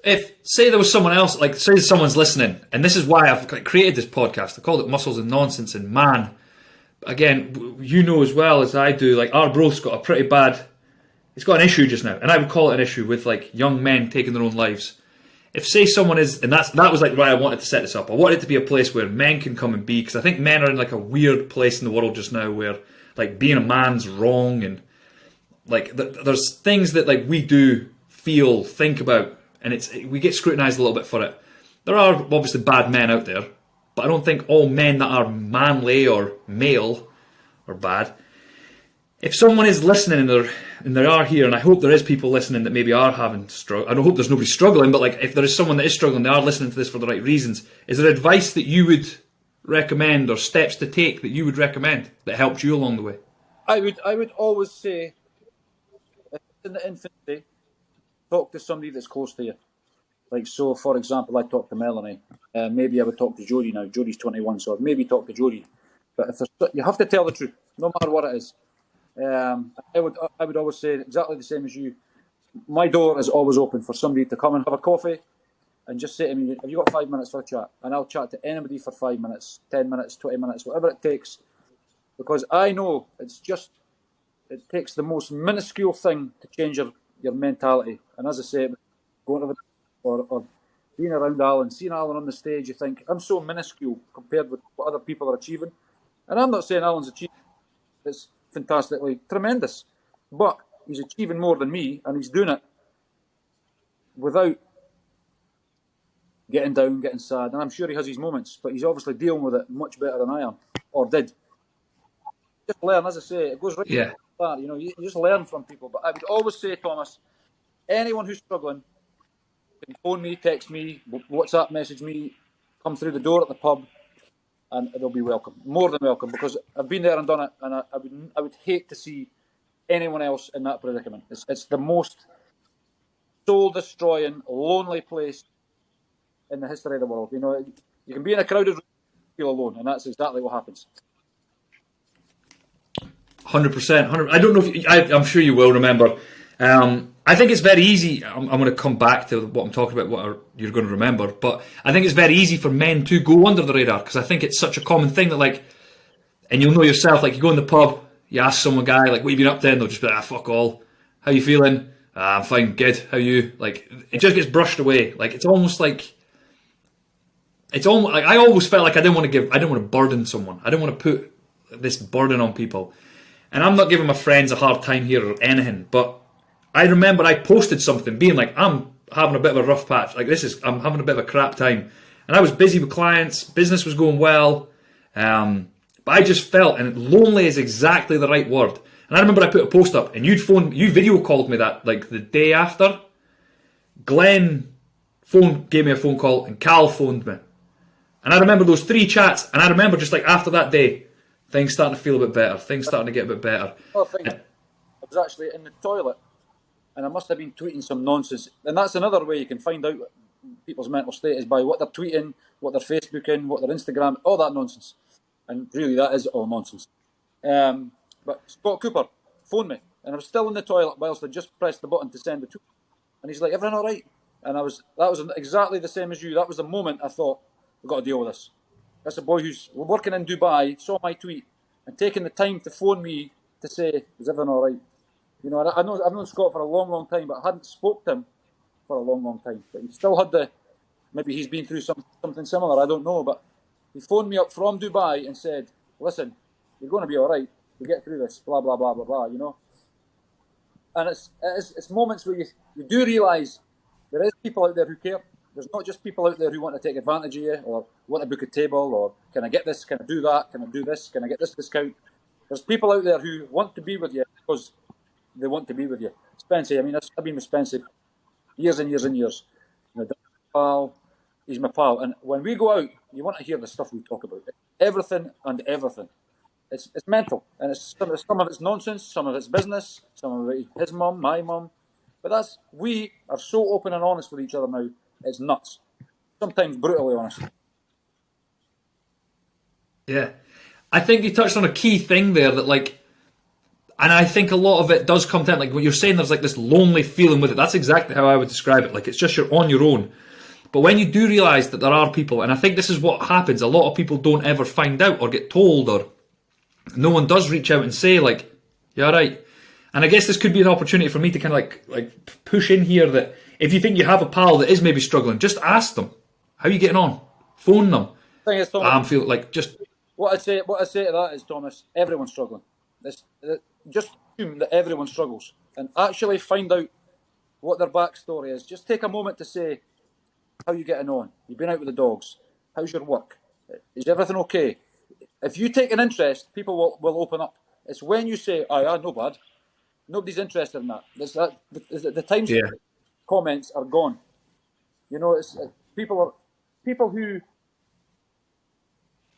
Speaker 1: If, say there was someone else, like say someone's listening, and this is why I've created this podcast. I called it Muscles and Nonsense, and man, again, you know as well as I do, like our broth's got a pretty bad, it's got an issue just now, and I would call it an issue with like young men taking their own lives. If say someone is, and that was like why I wanted to set this up. I wanted it to be a place where men can come and be, because I think men are in like a weird place in the world just now where like being a man's wrong, and like there's things that like we do feel, think about, and we get scrutinised a little bit for it. There are obviously bad men out there, but I don't think all men that are manly or male are bad. If someone is listening and they are here, and I hope there is people listening that maybe are having struggle. I don't hope there's nobody struggling, but like if there is someone that is struggling, they are listening to this for the right reasons. Is there advice that you would recommend or steps to take that you would recommend that helped you along the way?
Speaker 2: I would always say, if it's in the infancy, talk to somebody that's close to you. Like, so, for example, I talked to Melanie. Maybe I would talk to Jodie now. Jodie's 21, so I'd maybe talk to Jodie. But you have to tell the truth, no matter what it is. I would always say exactly the same as you. My door is always open for somebody to come and have a coffee and just say to me, have you got 5 minutes for a chat? And I'll chat to anybody for 5 minutes, 10 minutes, 20 minutes, whatever it takes. Because I know it takes the most minuscule thing to change your mentality. And as I say, going to the or being around Alan, seeing Alan on the stage, you think, I'm so minuscule compared with what other people are achieving. And I'm not saying Alan's achieving it's fantastically tremendous, but he's achieving more than me, and he's doing it without getting down, getting sad. And I'm sure he has his moments, but he's obviously dealing with it much better than I am, or did. Just learn, as I say, it goes right to that. You just learn from people. But I would always say, Thomas, anyone who's struggling can phone me, text me, WhatsApp message me, come through the door at the pub, and they'll be welcome, more than welcome, because I've been there and done it, and I would hate to see anyone else in that predicament. It's the most soul-destroying, lonely place in the history of the world. You can be in a crowded room and feel alone, and that's exactly what happens.
Speaker 1: 100%. I don't know if I'm sure you will remember. I think it's very easy. I'm going to come back to what I'm talking about, what you're going to remember. But I think it's very easy for men to go under the radar, because I think it's such a common thing that, like, and you'll know yourself, like, you go in the pub, you ask some guy, like, what have you been up to? And they'll just be like, fuck all. How you feeling? I'm fine, good. How you? Like, it just gets brushed away. Like, it's almost like I always felt like I didn't want to burden someone. I didn't want to put this burden on people. And I'm not giving my friends a hard time here or anything, but I remember I posted something being like, I'm having a bit of a rough patch. Like, I'm having a bit of a crap time. And I was busy with clients, business was going well, but I just felt, and lonely is exactly the right word. And I remember I put a post up, and you video called me that, like, the day after. Glenn gave me a phone call, and Cal phoned me. And I remember those 3 chats, and I remember just like after that day, things starting to feel a bit better, things starting to get a bit better.
Speaker 2: I was actually in the toilet, and I must have been tweeting some nonsense. And that's another way you can find out people's mental state, is by what they're tweeting, what they're Facebooking, what they're Instagram, all that nonsense. And really, that is all nonsense. But Scott Cooper phoned me, and I was still in the toilet whilst I just pressed the button to send the tweet. And he's like, everything all right? And that was exactly the same as you. That was the moment I thought, we've got to deal with this. That's a boy who's working in Dubai, saw my tweet, and taking the time to phone me to say, is everything all right? You know, I've known Scott for a long, long time, but I hadn't spoke to him for a long, long time. But he still had maybe he's been through something similar, I don't know. But he phoned me up from Dubai and said, listen, you're going to be all right. You get through this, blah, blah, blah, blah, blah, you know. And it's moments where you do realise there is people out there who care. There's not just people out there who want to take advantage of you or want to book a table or can I get this, can I do that, can I do this, can I get this discount. There's people out there who want to be with you because they want to be with you. Spencer, I mean, I've been with Spencer years and years and years. You know, pal, he's my pal. And when we go out, you want to hear the stuff we talk about. Everything and everything. It's mental. And some of it's nonsense, some of it's business, some of it his mum, my mum. But we are so open and honest with each other now, it's nuts. Sometimes brutally honest.
Speaker 1: Yeah. I think you touched on a key thing there that, like, and I think a lot of it does come down, like what you're saying, there's like this lonely feeling with it. That's exactly how I would describe it. Like, it's just you're on your own. But when you do realise that there are people, and I think this is what happens, a lot of people don't ever find out or get told, or no one does reach out and say, like, yeah, all right. And I guess this could be an opportunity for me to kind of like push in here that if you think you have a pal that is maybe struggling, just ask them, how are you getting on? Phone them.
Speaker 2: Thing is, Thomas,
Speaker 1: Feel like just...
Speaker 2: What I say to that is, Thomas, everyone's struggling. Just assume that everyone struggles and actually find out what their backstory is. Just take a moment to say, how are you getting on? You've been out with the dogs. How's your work? Is everything okay? If you take an interest, people will open up. It's when you say, oh, yeah, no bad. Nobody's interested in that. The times comments are gone. You know, it's people who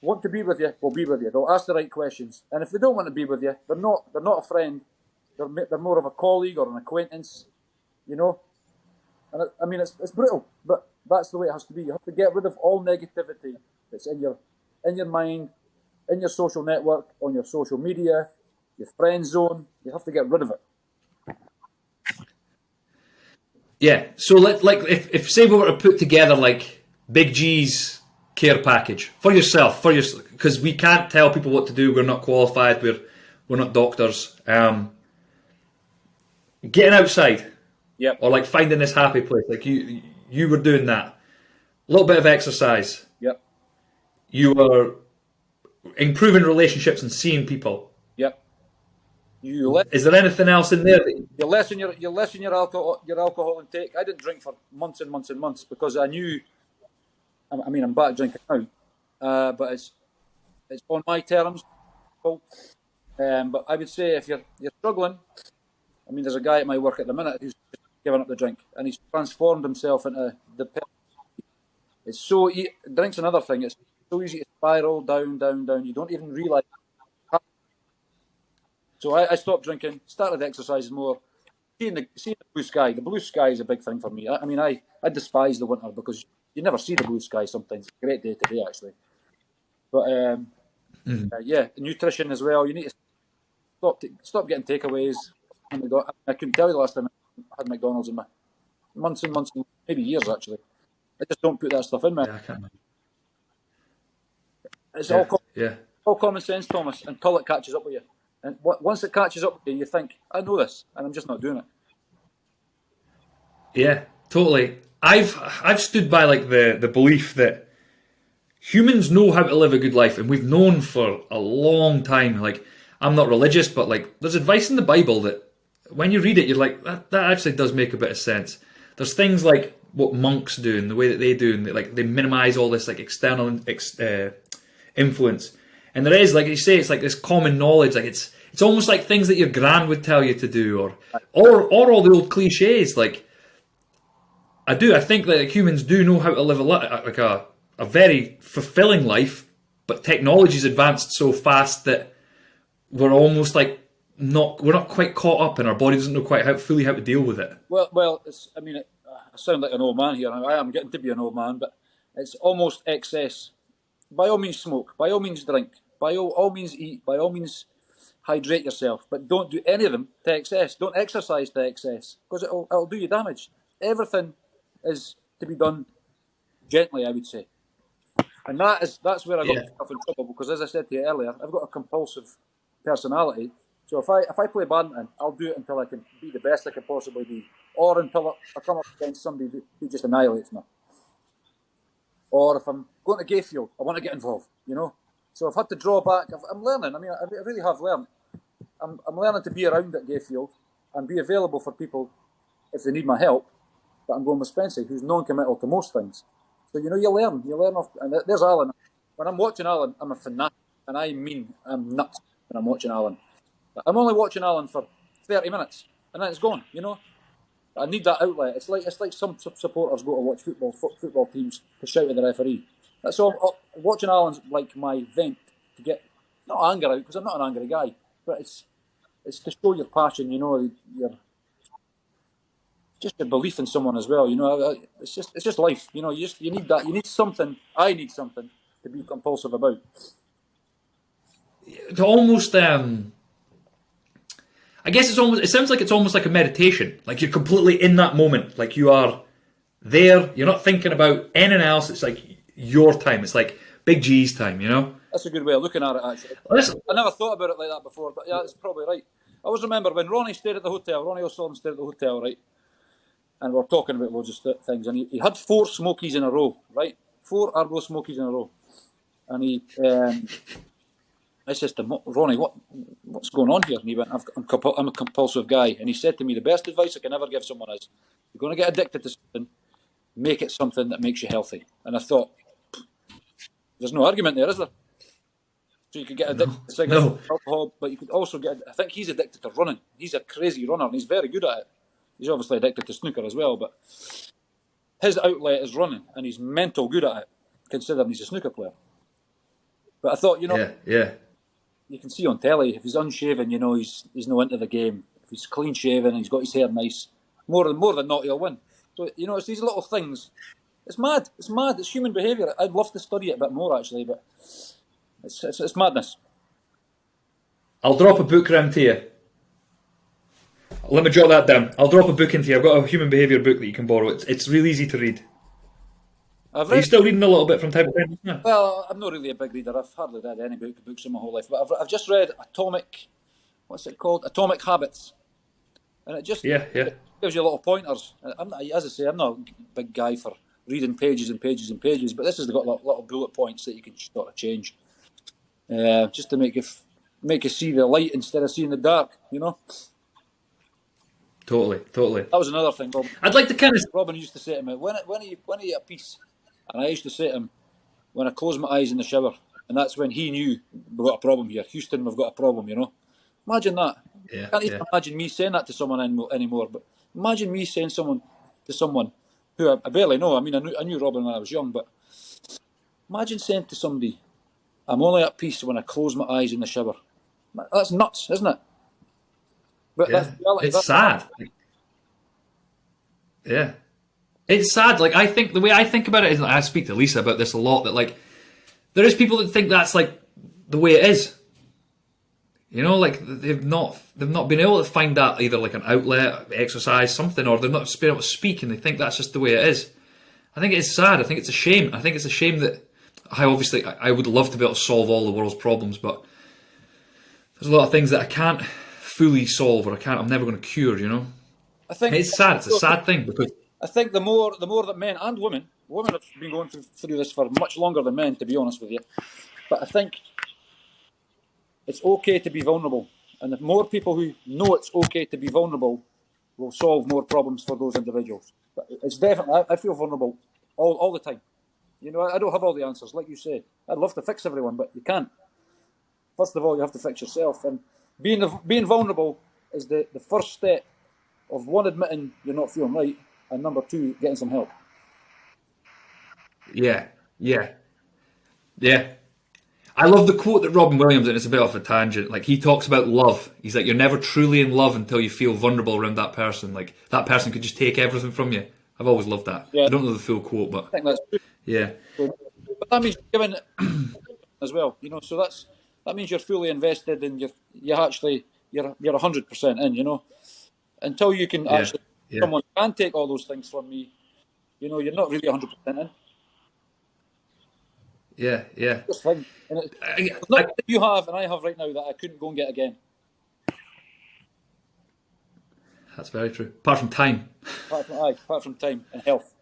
Speaker 2: want to be with you will be with you. They'll ask the right questions, and if they don't want to be with you, they're not a friend. They're more of a colleague or an acquaintance. You know, and I mean it's brutal, but that's the way it has to be. You have to get rid of all negativity that's in your mind, in your social network, on your social media, your friend zone. You have to get rid of it.
Speaker 1: Yeah. So if say we were to put together like Big G's care package for yourself, because we can't tell people what to do. We're not qualified. We're not doctors. Getting outside, or like finding this happy place, like you were doing that. A little bit of exercise.
Speaker 2: Yep.
Speaker 1: You were improving relationships and seeing people.
Speaker 2: Yep.
Speaker 1: Is there anything else in there?
Speaker 2: You lessen your alcohol intake. I didn't drink for months and months and months because I knew. I mean, I'm back drinking now, but it's on my terms. But I would say if you're struggling, I mean, there's a guy at my work at the minute who's given up the drink and he's transformed himself into the. It's so drink's another thing. It's so easy to spiral down. You don't even realise. So I stopped drinking, started exercising more, seeing the blue sky. The blue sky is a big thing for me. I mean, I despise the winter because you never see the blue sky sometimes. It's a great day today, actually. But, nutrition as well. You need to stop getting takeaways. I couldn't tell you the last time I had McDonald's in my months and months, maybe years, actually. I just don't put that stuff in, man.
Speaker 1: Yeah, I can't.
Speaker 2: It's all common sense, Thomas, until it catches up with you. And once it catches up with you, you think, I know this, and I'm just not doing it.
Speaker 1: Yeah, totally. I've stood by like the belief that humans know how to live a good life, and we've known for a long time. Like, I'm not religious, but like there's advice in the Bible that when you read it, you're like, that actually does make a bit of sense. There's things like what monks do and the way that they do, and they minimize all this like external influence. And there is, like you say, it's like this common knowledge. Like it's almost like things that your gran would tell you to do, or all the old cliches. Like I think that humans do know how to live a very fulfilling life, but technology's advanced so fast that we're almost like we're not quite caught up, and our body doesn't know quite fully how to deal with it.
Speaker 2: Well, I sound like an old man here. I am getting to be an old man, but it's almost excess. By all means smoke, by all means drink, by all means eat, by all means hydrate yourself, but don't do any of them to excess. Don't exercise to excess, because it'll do you damage. Everything is to be done gently, I would say. And that's where I got myself in trouble, because as I said to you earlier, I've got a compulsive personality, So if I play badminton, I'll do it until I can be the best I can possibly be, or until I come up against somebody who just annihilates me. Or if I'm going to Gayfield, I want to get involved, you know. So I've had to draw back. I'm learning. I mean, I really have learned. I'm learning to be around at Gayfield and be available for people if they need my help. But I'm going with Spencer, who's non-committal to most things. So, you know, you learn off. And there's Alan. When I'm watching Alan, I'm a fanatic. And I mean, I'm nuts when I'm watching Alan. But I'm only watching Alan for 30 minutes, and then it's gone, you know. I need that outlet. It's like some supporters go to watch football teams to shout at the referee. That's all. Watching Alan's like my vent to get not anger out, because I'm not an angry guy, but it's to show your passion, you know, your just your belief in someone as well, you know. It's just life, you know. You need that. You need something. I need something to be compulsive about.
Speaker 1: It's almost I guess it sounds like it's almost like a meditation. Like you're completely in that moment. Like you are there. You're not thinking about anything else. It's like your time. It's like Big G's time, you know?
Speaker 2: That's a good way of looking at it, actually. I never thought about it like that before, but yeah, that's probably right. I always remember when Ronnie stayed at the hotel, Ronnie O'Sullivan stayed at the hotel, right? And we were talking about loads of things, and he had 4 smokies in a row, right? 4 Argo smokies in a row. And I says to Ronnie, what's going on here? And he went, I'm a compulsive guy. And he said to me, the best advice I can ever give someone is, you're going to get addicted to something, make it something that makes you healthy. And I thought, there's no argument there, is there? So you could get addicted to cigarettes, alcohol, but you could also I think he's addicted to running. He's a crazy runner, and he's very good at it. He's obviously addicted to snooker as well, but his outlet is running, and he's mental good at it, considering he's a snooker player. But I thought, you know, you can see on telly, if he's unshaven, you know, he's no into the game. If he's clean shaven and he's got his hair nice, more than not, he'll win. So, you know, it's these little things. It's mad. It's human behaviour. I'd love to study it a bit more, actually, but it's madness.
Speaker 1: I'll drop a book round to you. Let me jot that down. I'll drop a book into you. I've got a human behaviour book that you can borrow. It's really easy to read. Are you still reading a little bit from time to time? Yeah.
Speaker 2: Well, I'm not really a big reader. I've hardly read any books in my whole life. But I've just read what's it called? Atomic Habits. And it just it gives you little pointers. As I say, I'm not a big guy for reading pages and pages and pages, but this has got little bullet points that you can sort of change. Just to make you see the light instead of seeing the dark, you know?
Speaker 1: Totally.
Speaker 2: That was another thing, Robin.
Speaker 1: I'd like to kind of...
Speaker 2: Robin used to say to me, when are you at peace? And I used to say to him, when I close my eyes in the shower, and that's when he knew we've got a problem here. Houston, we've got a problem, you know? Imagine that. I can't even imagine me saying that to someone anymore, but imagine me saying to someone who I barely know. I mean, I knew Robin when I was young, but imagine saying to somebody, I'm only at peace when I close my eyes in the shower. That's nuts, isn't it? But that's reality.
Speaker 1: It's sad. Yeah. It's sad. Like, I think the way I think about it is, like, I speak to Lisa about this a lot, that like there is people that think that's like the way it is. You know, like they've not been able to find that either like an outlet, exercise, something, or they've not been able to speak, and they think that's just the way it is. I think it's sad. I think it's a shame. I think it's a shame that I would love to be able to solve all the world's problems, but there's a lot of things that I can't fully solve, or I'm never going to cure. You know, I think it's sad. It's a sad thing, because
Speaker 2: I think the more that men and women have been going through this for much longer than men, to be honest with you. But I think it's okay to be vulnerable, and the more people who know it's okay to be vulnerable will solve more problems for those individuals. But it's definitely, I feel vulnerable all the time. You know, I don't have all the answers, like you say. I'd love to fix everyone, but you can't. First of all, you have to fix yourself, and being vulnerable is the first step of, one, admitting you're not feeling right, and number 2, getting some help.
Speaker 1: Yeah. I love the quote that Robin Williams, and it's a bit off a tangent, like he talks about love. He's like, you're never truly in love until you feel vulnerable around that person. Like, that person could just take everything from you. I've always loved that. Yeah. I don't know the full quote, but I think that's true. Yeah.
Speaker 2: But that means you're giving as well, you know, so that means you're fully invested, and you're 100% in, you know. Until you can someone can take all those things from me, you know, you're not really 100% in.
Speaker 1: Yeah.
Speaker 2: It's fine. And it's not that you have and I have right now that I couldn't go and get again.
Speaker 1: That's very true. Apart from time.
Speaker 2: Apart from time and health.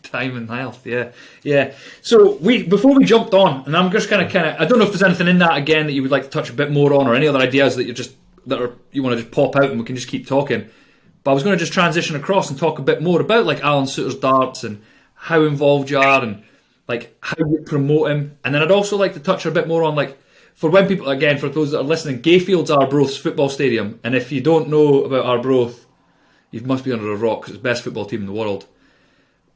Speaker 1: Time and health, yeah. Yeah. So before we jumped on, and I'm just kind of I don't know if there's anything in that again that you would like to touch a bit more on, or any other ideas that you want to just pop out and we can just keep talking. But I was going to just transition across and talk a bit more about like Alan Suter's darts and how involved you are and like how you promote him. And then I'd also like to touch a bit more on like, for when people, again, for those that are listening, Gayfield's Arbroath's football stadium. And if you don't know about Arbroath, you must be under a rock, because it's the best football team in the world.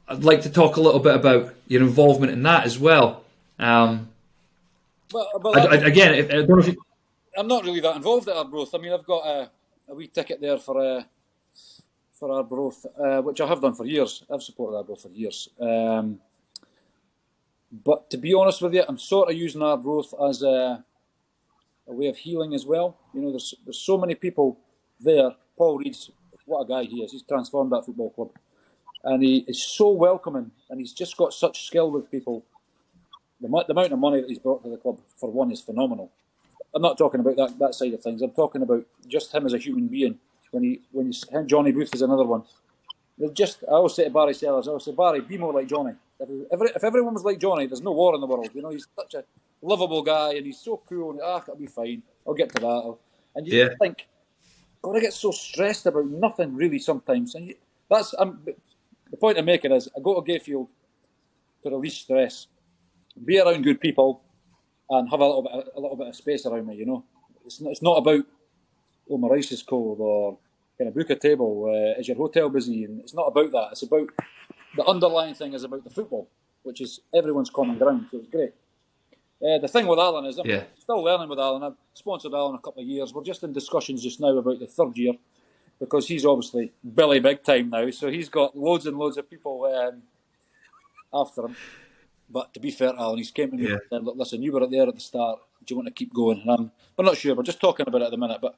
Speaker 1: I'd like to talk a little bit about your involvement in that as well.
Speaker 2: Well,
Speaker 1: I don't know if you...
Speaker 2: I'm not really that involved at Arbroath. I mean, I've got a wee ticket there for Arbroath, which I have done for years. I've supported Arbroath for years. But to be honest with you, I'm sort of using Arbroath as a way of healing as well. You know, there's so many people there. Paul Reed's, what a guy he is. He's transformed that football club. And he is so welcoming, and he's just got such skill with people. The amount of money that he's brought to the club, for one, is phenomenal. I'm not talking about that side of things. I'm talking about just him as a human being. Johnny Booth is another one. I always say to Barry Sellers, Barry, be more like Johnny. If everyone was like Johnny, there's no war in the world. You know, he's such a lovable guy, and he's so cool. And it'll be fine. I'll get to that. And you think, God, I get so stressed about nothing really sometimes. And the point I'm making is, I go to Gayfield to release stress, be around good people, and have a little bit of space around me. You know, it's not about, oh, my rice is cold, or can I book a table? Is your hotel busy? And it's not about that. It's about the underlying thing is about the football, which is everyone's common ground. So it's great. The thing with Alan is, I'm still learning with Alan. I've sponsored Alan a couple of years. We're just in discussions just now about the third year, because he's obviously Billy big time now. So he's got loads and loads of people after him. But to be fair, Alan, he's came to me and said, look, listen, you were there at the start. Do you want to keep going? And we're not sure. We're just talking about it at the minute. But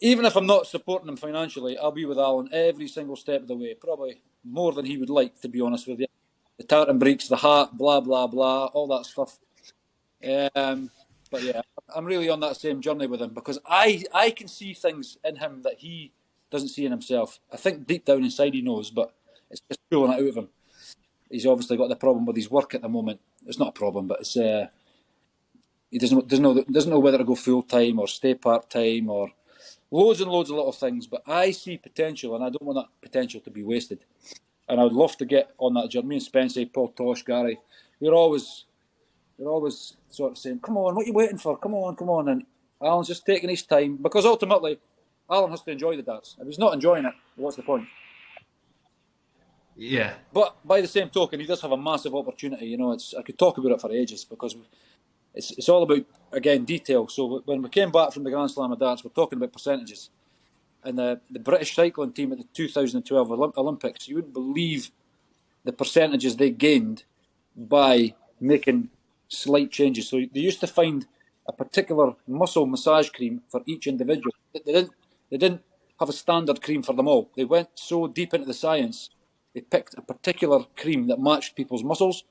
Speaker 2: even if I'm not supporting him financially, I'll be with Alan every single step of the way. Probably more than he would like, to be honest with you. The tartan breeks, the hat, blah, blah, blah, all that stuff. But yeah, I'm really on that same journey with him, because I can see things in him that he doesn't see in himself. I think deep down inside he knows, but it's just pulling it out of him. He's obviously got the problem with his work at the moment. It's not a problem, but it's he doesn't know whether to go full time or stay part time or loads and loads of little things. But I see potential, and I don't want that potential to be wasted. And I would love to get on that journey. Me and Spencer, Paul Tosh, Gary, we're always sort of saying, come on, what are you waiting for? Come on. And Alan's just taking his time, because ultimately Alan has to enjoy the darts. If he's not enjoying it, what's the point?
Speaker 1: Yeah.
Speaker 2: But by the same token, he does have a massive opportunity. You know, I could talk about it for ages, because it's all about, again, detail. So when we came back from the Grand Slam of darts, we're talking about percentages. And the British cycling team at the 2012 Olympics, you wouldn't believe the percentages they gained by making slight changes. So they used to find a particular muscle massage cream for each individual. They didn't have a standard cream for them all. They went so deep into the science, they picked a particular cream that matched people's muscles.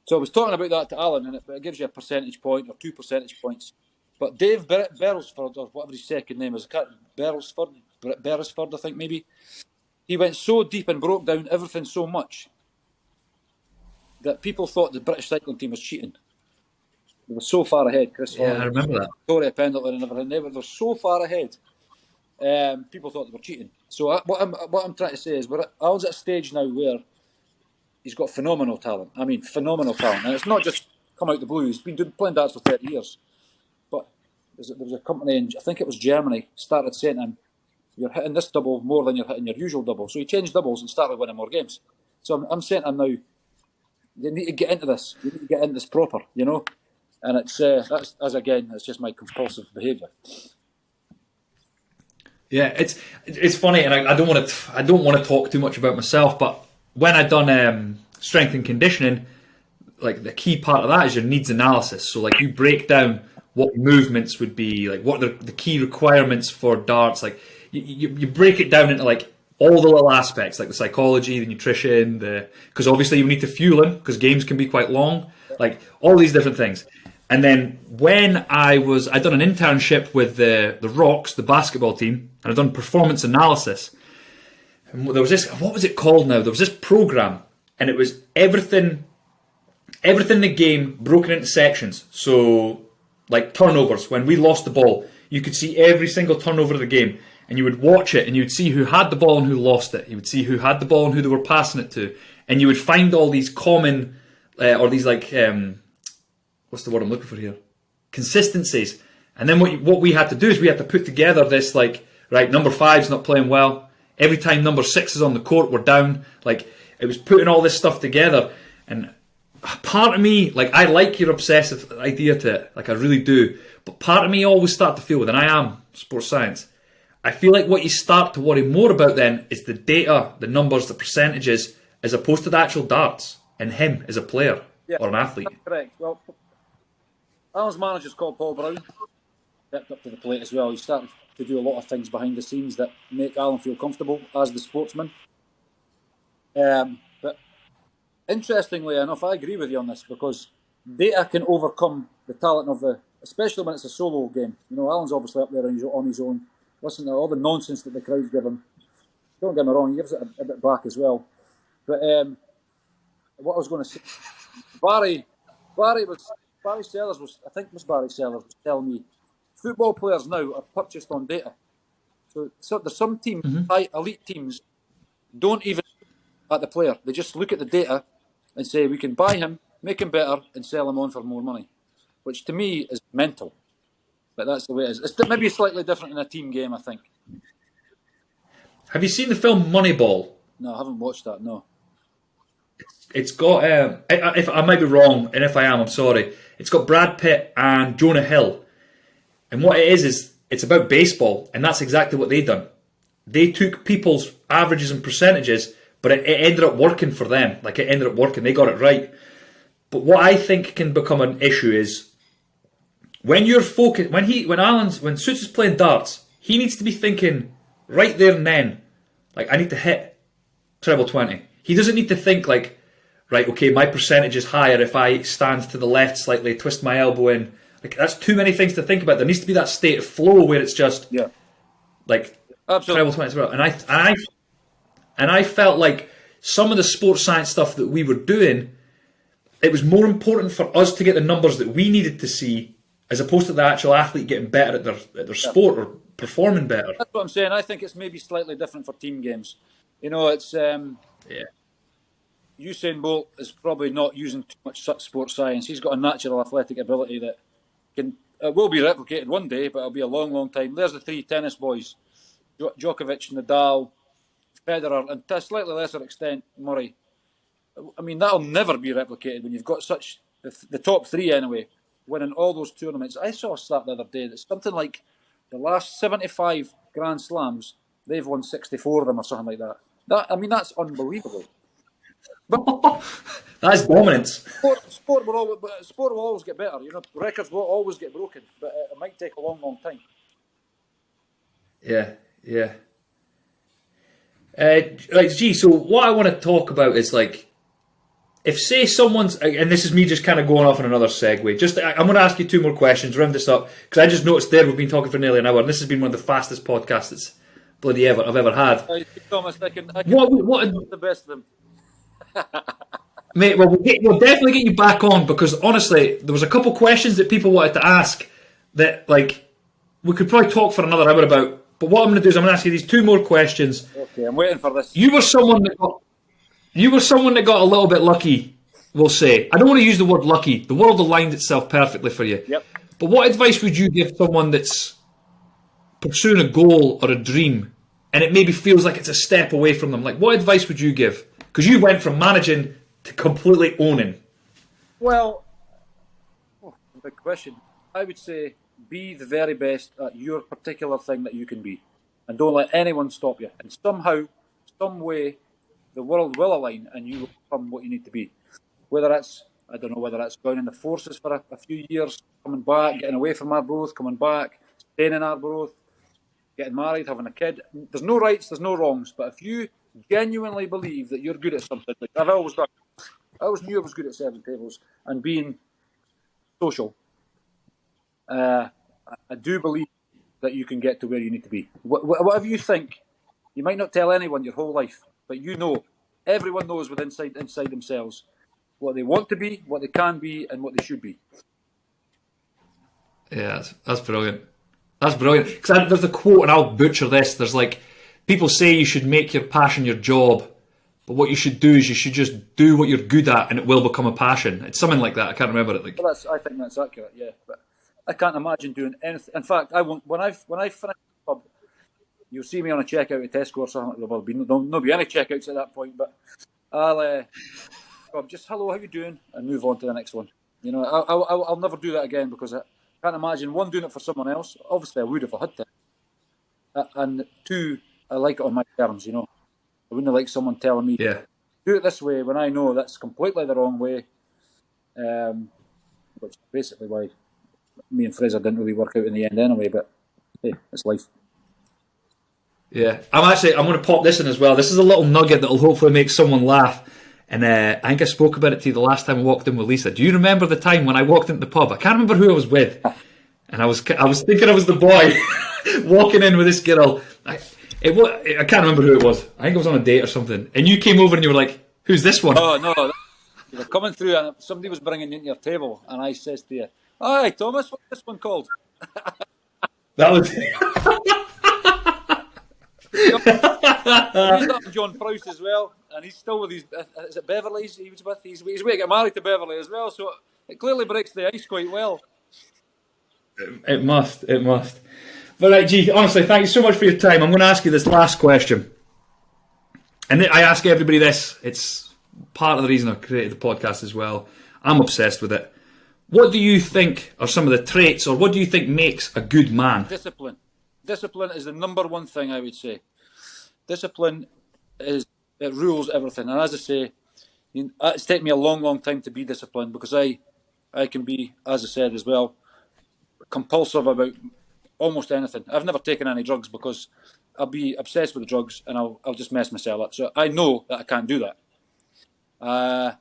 Speaker 2: So I was talking about that to Alan, and it gives you a percentage point or 2 percentage points. But Dave Beresford, or whatever his second name is, Beresford, I think maybe, he went so deep and broke down everything so much that people thought the British cycling team was cheating. They were so far ahead, Chris.
Speaker 1: Yeah, I remember that.
Speaker 2: Victoria Pendleton and everything. They were so far ahead. People thought they were cheating. So what I'm trying to say is, Alan's at a stage now where he's got phenomenal talent. I mean, phenomenal talent. And it's not just come out the blue. He's been playing darts for 30 years. But there was a company in, I think it was Germany, started saying to him, you're hitting this double more than you're hitting your usual double. So he changed doubles and started winning more games. So I'm saying to him now, you need to get into this. You need to get into this proper, you know? And it's that's just my compulsive behaviour.
Speaker 1: Yeah, it's funny, and I don't want to talk too much about myself, but when I done strength and conditioning, like the key part of that is your needs analysis. So like you break down what movements would be, like what the key requirements for darts. Like you break it down into like all the little aspects, like the psychology, the nutrition, because obviously you need to fuel them because games can be quite long, like all these different things. And then when I'd done an internship with the Rocks, the basketball team, and I'd done performance analysis. And there was this, what was it called now? There was this program, and it was everything in the game broken into sections. So, like turnovers, when we lost the ball, you could see every single turnover of the game, and you would watch it, and you would see who had the ball and who lost it. You would see who had the ball and who they were passing it to, and you would find all these common, or these like, what's the word I'm looking for here? Consistencies. And then what we had to do is we had to put together this like, right, number 5's not playing well. Every time number 6 is on the court, we're down. Like, it was putting all this stuff together. And part of me, like, I like your obsessive idea to it. Like, I really do. But part of me always start to feel, and I am sports science, I feel like what you start to worry more about then is the data, the numbers, the percentages, as opposed to the actual darts and him as a player or an athlete.
Speaker 2: That's correct. Well, Alan's manager's called Paul Brown. Stepped up to the plate as well. He started to do a lot of things behind the scenes that make Alan feel comfortable as the sportsman. But interestingly enough, I agree with you on this, because data can overcome the talent of especially when it's a solo game. You know, Alan's obviously up there on his own. Listen to all the nonsense that the crowds give him. Don't get me wrong, he gives it a bit back as well. But what I was going to say, Barry Sellers was telling me, football players now are purchased on data. So there's some teams, elite teams, don't even look at the player. They just look at the data and say, we can buy him, make him better, and sell him on for more money. Which to me is mental. But that's the way it is. It's maybe slightly different in a team game, I think.
Speaker 1: Have you seen the film Moneyball?
Speaker 2: No, I haven't watched that, no.
Speaker 1: It's got, if I might be wrong, and if I am, I'm sorry. It's got Brad Pitt and Jonah Hill. And what it is it's about baseball, and that's exactly what they done. They took people's averages and percentages, but it ended up working for them. Like, it ended up working. They got it right. But what I think can become an issue is when you're focused, when Suits is playing darts, he needs to be thinking right there and then, like, I need to hit treble 20. He doesn't need to think like, right, okay, my percentage is higher if I stand to the left slightly, twist my elbow in. Like, that's too many things to think about. There needs to be that state of flow where it's just like treble 20 as well. And I felt like some of the sports science stuff that we were doing, it was more important for us to get the numbers that we needed to see, as opposed to the actual athlete getting better at their sport or performing better.
Speaker 2: That's what I'm saying. I think it's maybe slightly different for team games. You know, it's Usain Bolt is probably not using too much sports science. He's got a natural athletic ability that will be replicated one day, but it'll be a long, long time. There's the 3 tennis boys: Djokovic, Nadal, Federer, and to a slightly lesser extent, Murray. I mean, that'll never be replicated when you've got such the top 3 anyway, winning all those tournaments. I saw a stat the other day that's something like the last 75 Grand Slams, they've won 64 of them or something like that. That's unbelievable. But
Speaker 1: that's dominance.
Speaker 2: Sport will always get better. You know, records will always get broken, but it might take a long, long time.
Speaker 1: Yeah. So what I want to talk about is, like, if say someone's, and this is me just kind of going off on another segue, I'm going to ask you 2 more questions, round this up, because I just noticed there we've been talking for nearly an hour, and this has been one of the fastest podcasts I've ever had.
Speaker 2: Thomas, I can
Speaker 1: what
Speaker 2: the best of them.
Speaker 1: Mate, well, we'll definitely get you back on, because honestly, there was a couple questions that people wanted to ask that, like, we could probably talk for another hour about. But what I'm going to do is I'm going to ask you these 2 more questions.
Speaker 2: Okay, I'm waiting for this.
Speaker 1: You were someone that got a little bit lucky, we'll say. I don't want to use the word lucky. The world aligned itself perfectly for you.
Speaker 2: Yep.
Speaker 1: But what advice would you give someone that's pursuing a goal or a dream, and it maybe feels like it's a step away from them? Like, what advice would you give? Because you went from managing to completely owning.
Speaker 2: Well, big question. I would say be the very best at your particular thing that you can be, and don't let anyone stop you. And somehow, some way, the world will align, and you will become what you need to be. Whether it's, I don't know, whether it's joining the forces for a few years, coming back, getting away from Arbroath, coming back, staying in Arbroath, getting married, having a kid. There's no rights, there's no wrongs. But if you genuinely believe that you're good at something, like I always knew I was good at serving tables and being social. I do believe that you can get to where you need to be. Whatever you think, you might not tell anyone your whole life, but everyone knows inside themselves what they want to be, what they can be, and what they should be.
Speaker 1: Yeah, that's brilliant. That's brilliant. Because there's a quote, and I'll butcher this. There's like, people say you should make your passion your job, but what you should do is you should just do what you're good at, and it will become a passion. It's something like that. I can't remember it.
Speaker 2: Well, I think that's accurate. Yeah, but I can't imagine doing anything. In fact, I won't. When I finish the pub, you'll see me on a checkout at Tesco or something. There'll be any checkouts at that point, but I'll just hello, how you doing, and move on to the next one. You know, I'll never do that again because I can't imagine, one, doing it for someone else. Obviously, I would if I had to, and two, I like it on my terms. You know, I wouldn't like someone telling me, do it this way, when I know that's completely the wrong way. Which is basically why me and Fraser didn't really work out in the end anyway. But hey, it's life.
Speaker 1: Yeah, I'm going to pop this in as well. This is a little nugget that will hopefully make someone laugh. And I think I spoke about it to you the last time I walked in with Lisa. Do you remember the time when I walked into the pub? I can't remember who I was with. And I was thinking I was the boy walking in with this girl. I can't remember who it was. I think it was on a date or something. And you came over and you were like, who's this one?
Speaker 2: Oh, no. You were coming through and somebody was bringing you into your table. And I says to you, "Hi, Thomas, what's this one called?"
Speaker 1: That was...
Speaker 2: He's up with John Prowse as well, and he's still with his. Is it Beverly's he was with? He's way to get married to Beverly as well, so it clearly breaks the ice quite well.
Speaker 1: It must. But right, G, honestly, thank you so much for your time. I'm going to ask you this last question, and I ask everybody this. It's part of the reason I created the podcast as well. I'm obsessed with it. What do you think are some of the traits, or what do you think makes a good man?
Speaker 2: Discipline. Discipline is the number one thing, I would say. Discipline it rules everything. And as I say, it's taken me a long, long time to be disciplined because I can be, as I said as well, compulsive about almost anything. I've never taken any drugs because I'll be obsessed with the drugs and I'll just mess myself up. So I know that I can't do that.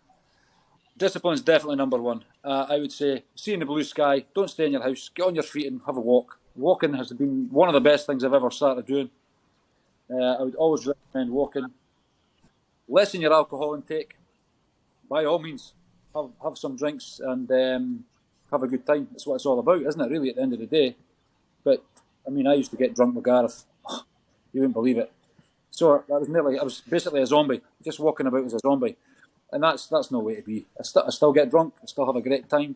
Speaker 2: Discipline is definitely number one. I would say, seeing the blue sky, don't stay in your house, get on your feet and have a walk. Walking has been one of the best things I've ever started doing. I would always recommend walking. Lessen your alcohol intake. By all means, have some drinks and have a good time. That's what it's all about, isn't it, really, at the end of the day? But, I mean, I used to get drunk with Gareth. You wouldn't believe it. So I was basically a zombie, just walking about as a zombie. And that's no way to be. I still get drunk. I still have a great time.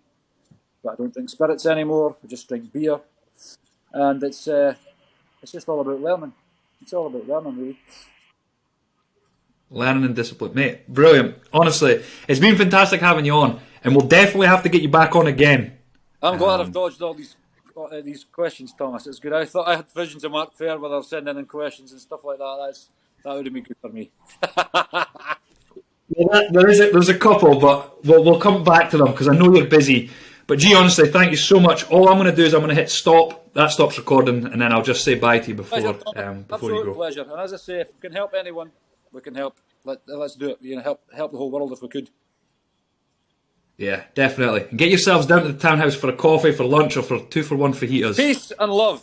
Speaker 2: But I don't drink spirits anymore. I just drink beer. And it's just all about learning. It's all about learning, really.
Speaker 1: Learning and discipline, mate. Brilliant. Honestly, it's been fantastic having you on, and we'll definitely have to get you back on again.
Speaker 2: I'm glad I've dodged all these questions, Thomas. It's good. I thought I had visions of Mark Fair where they're sending in questions and stuff like that. That would have been good for me.
Speaker 1: Well, there's a couple, but we'll come back to them because I know you're busy. But G, honestly, thank you so much. All I'm going to do is I'm going to hit stop. That stops recording, and then I'll just say bye to you before you go.
Speaker 2: Absolute pleasure. And as I say, if we can help anyone, we can help. Let's do it. You know, help the whole world if we could.
Speaker 1: Yeah, definitely. And get yourselves down to the townhouse for a coffee, for lunch, or for 2 for 1 fajitas.
Speaker 2: Peace and love.